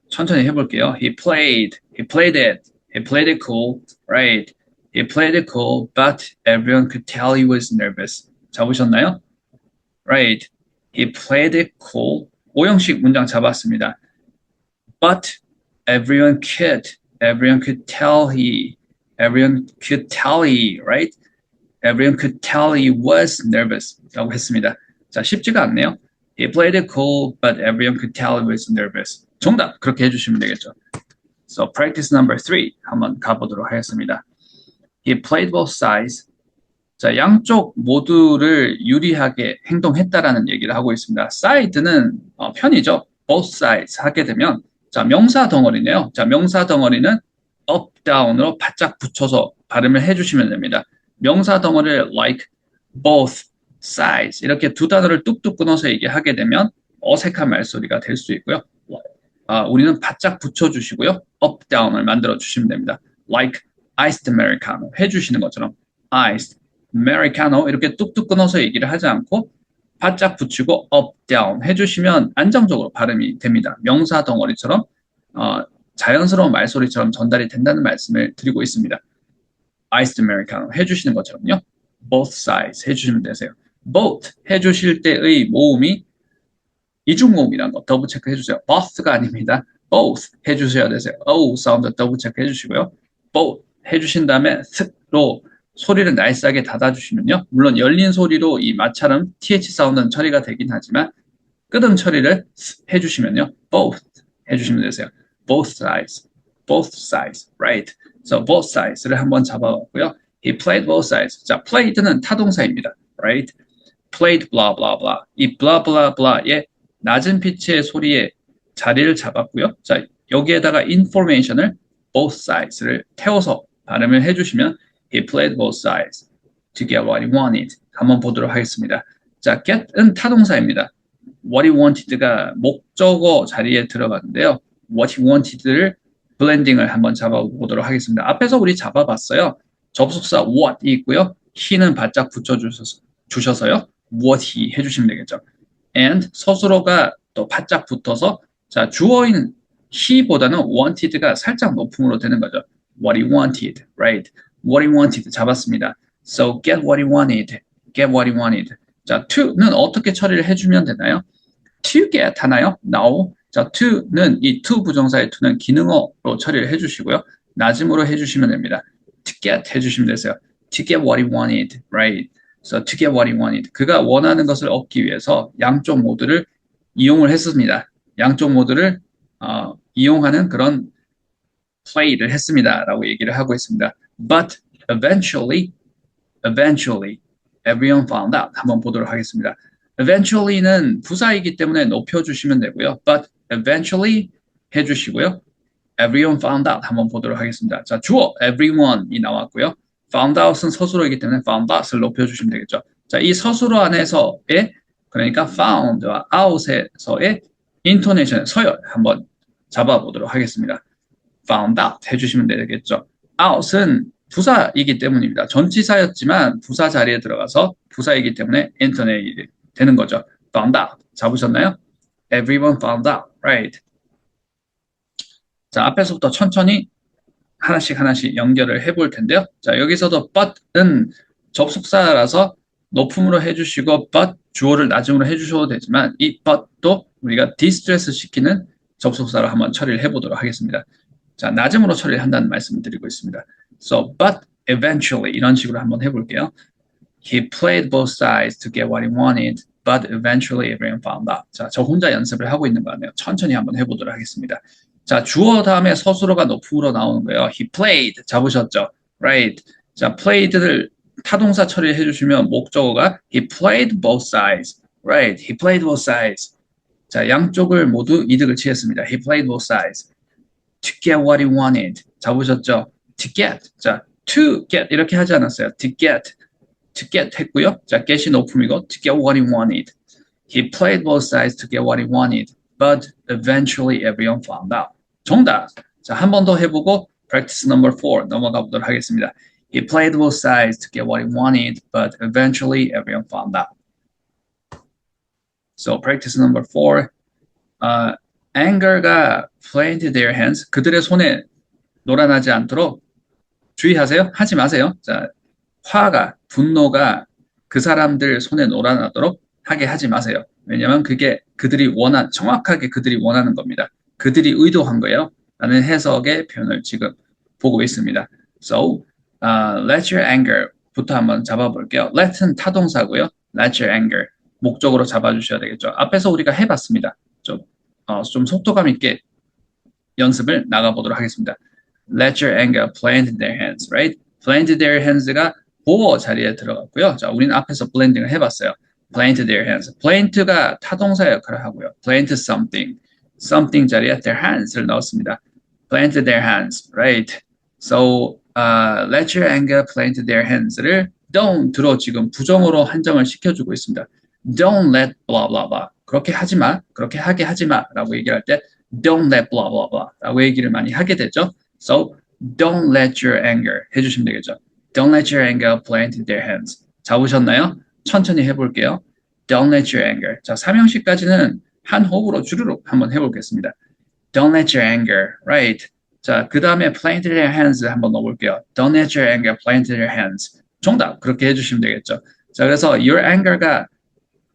천천히 해볼게요. He played it cool. Right. He played it cool, but everyone could tell he was nervous. 잡으셨나요? Right. He played it cool. 오형식 문장 잡았습니다. But everyone could tell he, right? Everyone could tell he was nervous. 라고 했습니다. 자, 쉽지가 않네요. He played it cool, but everyone could tell he was nervous. 정답, 그렇게 해주시면 되겠죠. So, practice number 3 한번 가보도록 하겠습니다. He played both sides. 자, 양쪽 모두를 유리하게 행동했다라는 얘기를 하고 있습니다. side는 편이죠. both sides 하게 되면 자, 명사 덩어리네요. 자, 명사 덩어리는 up, down으로 바짝 붙여서 발음을 해주시면 됩니다. 명사 덩어리를 like, both, sides 이렇게 두 단어를 뚝뚝 끊어서 얘기하게 되면 어색한 말소리가 될 수 있고요. 우리는 바짝 붙여주시고요. up, down을 만들어 주시면 됩니다. like, iced americano 해주시는 것처럼 iced, americano 이렇게 뚝뚝 끊어서 얘기를 하지 않고 바짝 붙이고 up, down 해주시면 안정적으로 발음이 됩니다. 명사 덩어리처럼 자연스러운 말소리처럼 전달이 된다는 말씀을 드리고 있습니다. iced americano 해주시는 것처럼요. both sides 해주시면 되세요. both 해주실 때의 모음이 이중모음이라는 거 더블 체크 해주세요. both가 아닙니다. both 해주셔야 되세요. O 사운드 더블 체크 해주시고요. both 해주신 다음에 th로 소리를 나이스하게 닫아주시면요. 물론 열린 소리로 이 마찰음 th 사운드는 처리가 되긴 하지만 끄듬 처리를 해주시면요. both 해주시면 되세요. both sides, right? So both sides를 한번 잡아봤고요. He played both sides. 자, played는 타동사입니다, right? Played blah blah blah. 이 blah blah blah의 낮은 피치의 소리에 자리를 잡았고요. 자, 여기에다가 information을 both sides를 태워서 발음을 해주시면 He played both sides to get what he wanted. 한번 보도록 하겠습니다. 자, get은 타동사입니다. What he wanted가 목적어 자리에 들어갔는데요. What he wanted를 블렌딩을 한번 잡아보도록 하겠습니다. 앞에서 우리 잡아봤어요. 접속사 what이 있고요. he는 바짝 붙여주셔서요. what he 해주시면 되겠죠. and 서술어가 또 바짝 붙어서 자, 주어인 he보다는 wanted가 살짝 높음으로 되는 거죠. What he wanted, right? What he wanted 잡았습니다. So get what he wanted. 자, to는 어떻게 처리를 해주면 되나요? To get 하나요? No. 자, to는 이 to 부정사의 to는 기능어로 처리를 해주시고요. 낮음으로 해주시면 됩니다. To get 해주시면 되세요. To get what he wanted, right? So to get what he wanted. 그가 원하는 것을 얻기 위해서 양쪽 모두를 이용을 했습니다. 양쪽 모두를 이용하는 그런 play를 했습니다라고 얘기를 하고 있습니다. But eventually, everyone found out. 한번 보도록 하겠습니다. Eventually는 부사이기 때문에 높여주시면 되고요. But eventually 해주시고요. Everyone found out. 한번 보도록 하겠습니다. 자, 주어 everyone이 나왔고요. Found out은 서술어이기 때문에 found out을 높여주시면 되겠죠. 자, 이 서술어 안에서의 그러니까 found와 out에서의 intonation, 서열 한번 잡아보도록 하겠습니다. found out 해주시면 되겠죠. out은 부사이기 때문입니다. 전치사였지만 부사 자리에 들어가서 부사이기 때문에 intonate 되는 거죠. found out 잡으셨나요? Everyone found out, right? 자, 앞에서부터 천천히 하나씩 연결을 해볼 텐데요. 자, 여기서도 but은 접속사라서 높음으로 해주시고 but 주어를 낮음으로 해주셔도 되지만 이 but도 우리가 디스트레스 시키는 접속사로 한번 처리를 해보도록 하겠습니다. 자, 낮음으로 처리를 한다는 말씀을 드리고 있습니다. So, but eventually 이런 식으로 한번 해볼게요. He played both sides to get what he wanted, but eventually everyone found out. 자, 저 혼자 연습을 하고 있는 거 같네요. 천천히 한번 해보도록 하겠습니다. 자, 주어 다음에 서술어가 높음으로 나오는 거예요. He played 잡으셨죠? Right. 자, played를 타동사 처리를 해주시면 목적어가 He played both sides. Right. He played both sides. 자, 양쪽을 모두 이득을 취했습니다. He played both sides. To get what he wanted. 잡으셨죠? To get. 자, to get 이렇게 하지 않았어요. To get 했고요. 자, get이 높음이고 to get what he wanted. He played both sides to get what he wanted, but eventually everyone found out. 정답. 자, 한 번 더 해보고 practice number 4 넘어가 보도록 하겠습니다. He played both sides to get what he wanted, but eventually everyone found out. So practice number 4. Anger가 played their hands. 그들의 손에 놀아나지 않도록 주의하세요. 하지 마세요. 자, 분노가 그 사람들 손에 놀아나도록 하게 하지 마세요. 왜냐하면 그게 정확하게 그들이 원하는 겁니다. 그들이 의도한 거예요. 라는 해석의 표현을 지금 보고 있습니다. So, let your anger부터 한번 잡아볼게요. let은 타동사고요. let your anger 목적으로 잡아주셔야 되겠죠. 앞에서 우리가 해봤습니다. 좀 속도감 있게 연습을 나가보도록 하겠습니다. Let your anger blend their hands, right? blend their hands가 보어 자리에 들어갔고요. 자, 우리는 앞에서 blending을 해봤어요. blend their hands. blend가 타동사 역할을 하고요. blend something 자리에 their hands를 넣었습니다. blend their hands, right? So, let your anger blend their hands를 don't로 지금 부정어로 한정을 시켜주고 있습니다. Don't let blah blah blah. 그렇게 하지 마, 그렇게 하게 하지 마 라고 얘기를 할 때 don't let blah blah blah 라고 얘기를 많이 하게 되죠. So, don't let your anger 해주시면 되겠죠. Don't let your anger blend their hands. 잡으셨나요? 천천히 해볼게요. Don't let your anger. 자, 3형식까지는 한 호흡으로 주르륵 한번 해보겠습니다. Don't let your anger, right? 자, 그 다음에 blend their hands 한번 넣어볼게요. Don't let your anger blend their hands. 정답, 그렇게 해주시면 되겠죠. 자, 그래서 your anger가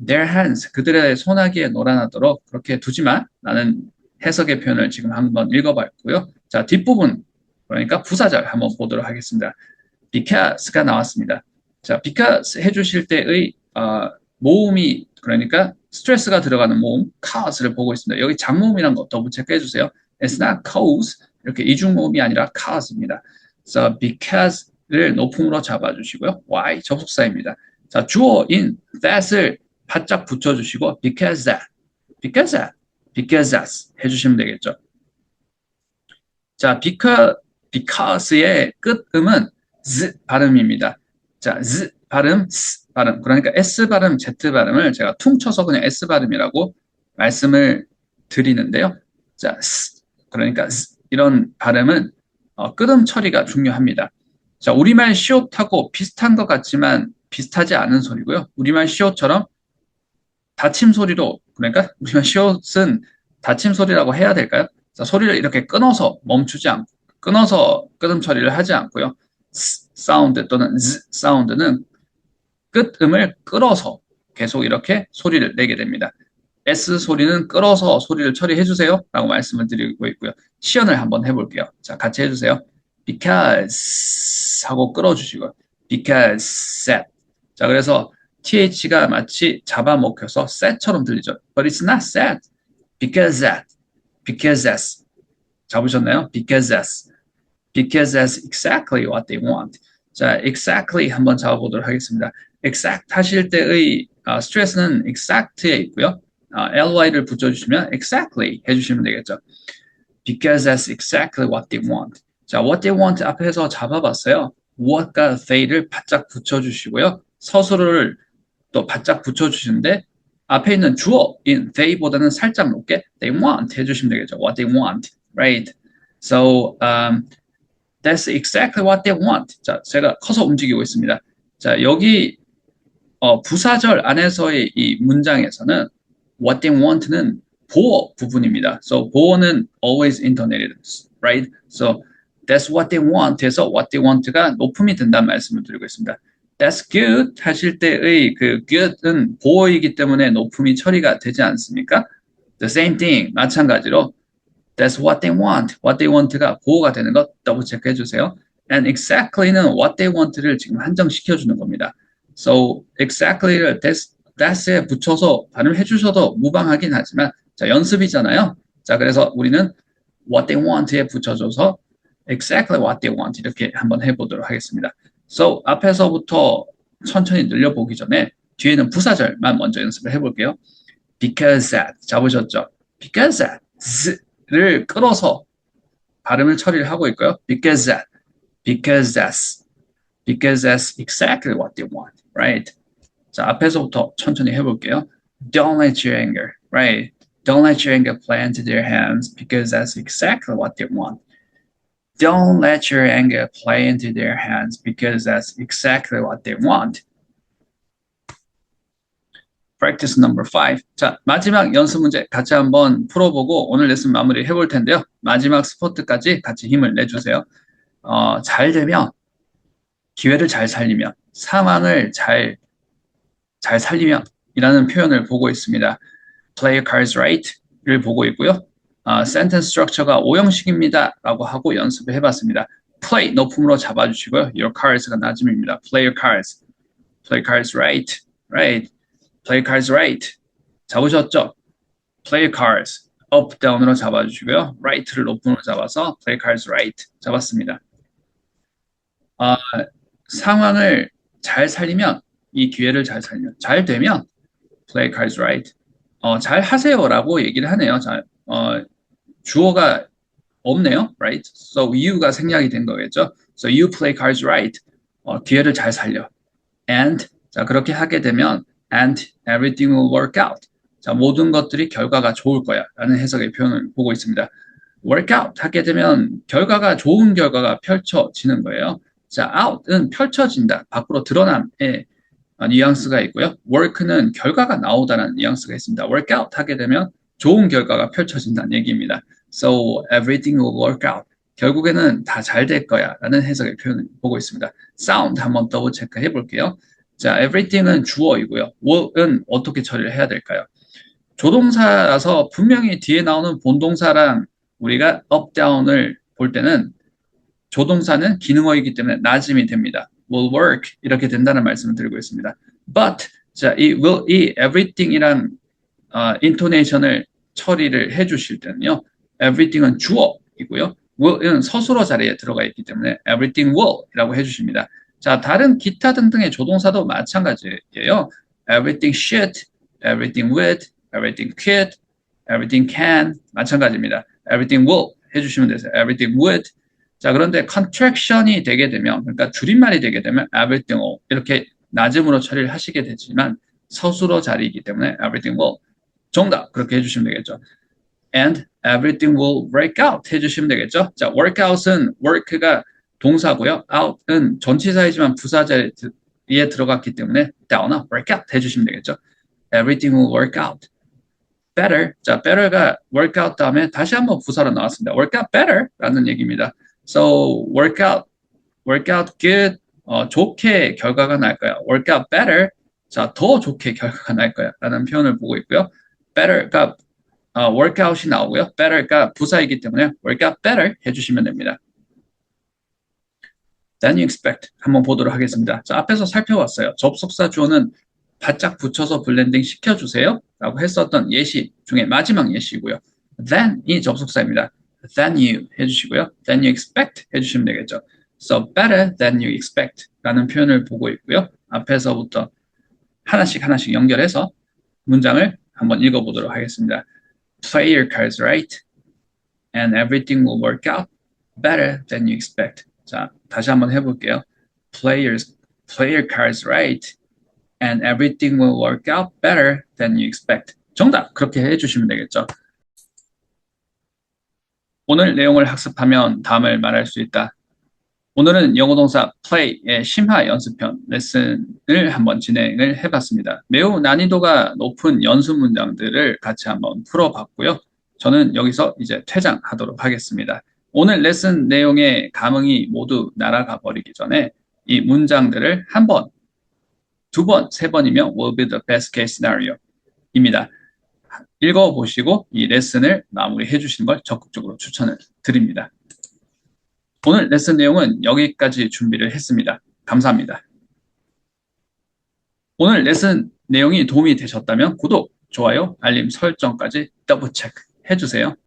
their hands, 그들의 손아귀에 놀아나도록 그렇게 두지 마 라는 해석의 표현을 지금 한번 읽어봤고요. 자, 뒷부분, 그러니까 부사절 한번 보도록 하겠습니다. Because가 나왔습니다. 자, because 해주실 때의 모음이, 그러니까 스트레스가 들어가는 모음, cause를 보고 있습니다. 여기 장모음이란 거 더블 체크해주세요. It's not cause, 이렇게 이중모음이 아니라 cause입니다. So, because를 높음으로 잡아주시고요. why, 접속사입니다. 자, 주어인 that을 바짝 붙여주시고 because that 해주시면 되겠죠. 자, because의 끝음은 z 발음입니다. 자, z 발음, s 발음. 그러니까 s 발음, z 발음을 제가 퉁쳐서 그냥 s 발음이라고 말씀을 드리는데요. 자, s 그러니까 s, 이런 발음은 끄듬 처리가 중요합니다. 자, 우리말 시옷하고 비슷한 것 같지만 비슷하지 않은 소리고요. 우리말 시옷처럼 닫힘 소리로, 그러니까 우리말 시옷은 닫힘 소리라고 해야 될까요? 자, 소리를 이렇게 끊어서 멈추지 않고, 끊어서 끄듬 처리를 하지 않고요. S 사운드 또는 Z 사운드는 끝음을 끌어서 계속 이렇게 소리를 내게 됩니다. S 소리는 끌어서 소리를 처리해 주세요 라고 말씀을 드리고 있고요. 시연을 한번 해볼게요. 자, 같이 해주세요. Because 하고 끌어주시고요. Because set. 자, 그래서 TH가 마치 잡아먹혀서 set처럼 들리죠. But it's not set. Because that. Because that's. 잡으셨나요? Because that's. Because that's exactly what they want. 자, exactly 한번 잡아보도록 하겠습니다. exact 하실 때의 스트레스는 exact에 있고요. ly를 붙여주시면 exactly 해주시면 되겠죠. Because that's exactly what they want. 자, what they want 앞에서 잡아봤어요. what과 they를 바짝 붙여주시고요. 서술어를 또 바짝 붙여주시는데 앞에 있는 주어인 they보다는 살짝 높게 they want 해주시면 되겠죠. What they want, right? So, that's exactly what they want. 자, 제가 커서 움직이고 있습니다. 자, 여기 부사절 안에서의 이 문장에서는 what they want는 보어 부분입니다. So, 보어는 always intonated, right? So, That's what they want 해서 what they want가 높음이 된다는 말씀을 드리고 있습니다. That's good 하실 때의 그 good은 보어이기 때문에 높음이 처리가 되지 않습니까? The same thing, 마찬가지로 That's what they want. What they want가 보호가 되는 것 더블 체크해 주세요. And exactly는 what they want를 지금 한정시켜 주는 겁니다. So exactly를 that's에 붙여서 발음해 주셔도 무방하긴 하지만 자, 연습이잖아요. 자, 그래서 우리는 what they want에 붙여줘서 exactly what they want 이렇게 한번 해보도록 하겠습니다. So 앞에서부터 천천히 늘려보기 전에 뒤에는 부사절만 먼저 연습을 해볼게요. Because that 잡으셨죠? Because that 를 끌어서 발음을 처리를 하고 있고요. Because that's exactly what they want, right? 자, 앞에서부터 천천히 해볼게요. Don't let your anger, right? Don't let your anger play into their hands because that's exactly what they want. Don't let your anger play into their hands because that's exactly what they want. Practice number 5. 자, 마지막 연습 문제 같이 한번 풀어보고 오늘 레슨 마무리 해볼 텐데요. 마지막 스포트까지 같이 힘을 내주세요. 잘 되면, 기회를 잘 살리면, 상황을 잘 살리면 이라는 표현을 보고 있습니다. Play your cards right를 보고 있고요. Sentence structure가 5형식입니다 라고 하고 연습을 해봤습니다. Play 높음으로 잡아주시고요. Your cards가 낮음입니다. Play your cards. Play cards right. Play cards right. 잡으셨죠? Play cards. up, down으로 잡아주시고요. right를 높음으로 잡아서 play cards right. 잡았습니다. 상황을 잘 살리면, 이 기회를 잘 살리면, 잘 되면 play cards right. 잘 하세요라고 얘기를 하네요. 주어가 없네요. right? So you가 생략이 된 거겠죠. So you play cards right. 기회를 잘 살려. And 자, 그렇게 하게 되면 and everything will work out. 자, 모든 것들이 결과가 좋을 거야 라는 해석의 표현을 보고 있습니다. work out 하게 되면 결과가 좋은 결과가 펼쳐지는 거예요. 자, out은 펼쳐진다, 밖으로 드러남의 뉘앙스가 있고요. work는 결과가 나오다는 뉘앙스가 있습니다. work out 하게 되면 좋은 결과가 펼쳐진다는 얘기입니다. So everything will work out. 결국에는 다 잘 될 거야 라는 해석의 표현을 보고 있습니다. sound 한번 더블 체크해 볼게요. 자, everything은 주어이고요. will은 어떻게 처리를 해야 될까요? 조동사라서 분명히 뒤에 나오는 본동사랑 우리가 up, down을 볼 때는 조동사는 기능어이기 때문에 낮음이 됩니다. will work 이렇게 된다는 말씀을 드리고 있습니다. But 자, 이 will, 이 everything이란 intonation을 처리를 해주실 때는요. everything은 주어이고요. will은 서술어 자리에 들어가 있기 때문에 everything will이라고 해주십니다. 자, 다른 기타 등등의 조동사도 마찬가지예요. everything should, everything would, everything could, everything can 마찬가지입니다. everything will 해주시면 되세요. everything would. 자, 그런데 contraction이 되게 되면, 그러니까 줄임말이 되게 되면 everything will 이렇게 낮음으로 처리를 하시게 되지만 서술어 자리이기 때문에 everything will. 정답 그렇게 해주시면 되겠죠. And everything will work out 해주시면 되겠죠. 자, work out은 work가 동사고요. out은 전치사이지만 부사자리에 들어갔기 때문에 down나 work out 해주시면 되겠죠. Everything will work out. better. 자, better가 work out 다음에 다시 한번 부사로 나왔습니다. work out better 라는 얘기입니다. So work out good. 좋게 결과가 날 거야. work out better. 자, 더 좋게 결과가 날 거야 라는 표현을 보고 있고요. better가 work out이 나오고요. better가 부사이기 때문에 work out better 해주시면 됩니다. Than you expect 한번 보도록 하겠습니다. 자, 앞에서 살펴봤어요. 접속사 주어는 바짝 붙여서 블렌딩 시켜주세요 라고 했었던 예시 중에 마지막 예시고요. than이 접속사입니다. than you 해주시고요. than you expect 해주시면 되겠죠. So better than you expect 라는 표현을 보고 있고요. 앞에서부터 하나씩 연결해서 문장을 한번 읽어보도록 하겠습니다. Play your cards right and everything will work out better than you expect. 자, 다시 한번 해볼게요. Play your cards right and everything will work out better than you expect. 정답! 그렇게 해주시면 되겠죠. 오늘 내용을 학습하면 다음을 말할 수 있다. 오늘은 영어 동사 play의 심화 연습편 레슨을 한번 진행을 해봤습니다. 매우 난이도가 높은 연습 문장들을 같이 한번 풀어봤고요. 저는 여기서 이제 퇴장하도록 하겠습니다. 오늘 레슨 내용의 감흥이 모두 날아가 버리기 전에 이 문장들을 한 번, 두 번, 세 번이면 will be the best case scenario 입니다. 읽어보시고 이 레슨을 마무리해 주시는 걸 적극적으로 추천을 드립니다. 오늘 레슨 내용은 여기까지 준비를 했습니다. 감사합니다. 오늘 레슨 내용이 도움이 되셨다면 구독, 좋아요, 알림 설정까지 더블 체크 해주세요.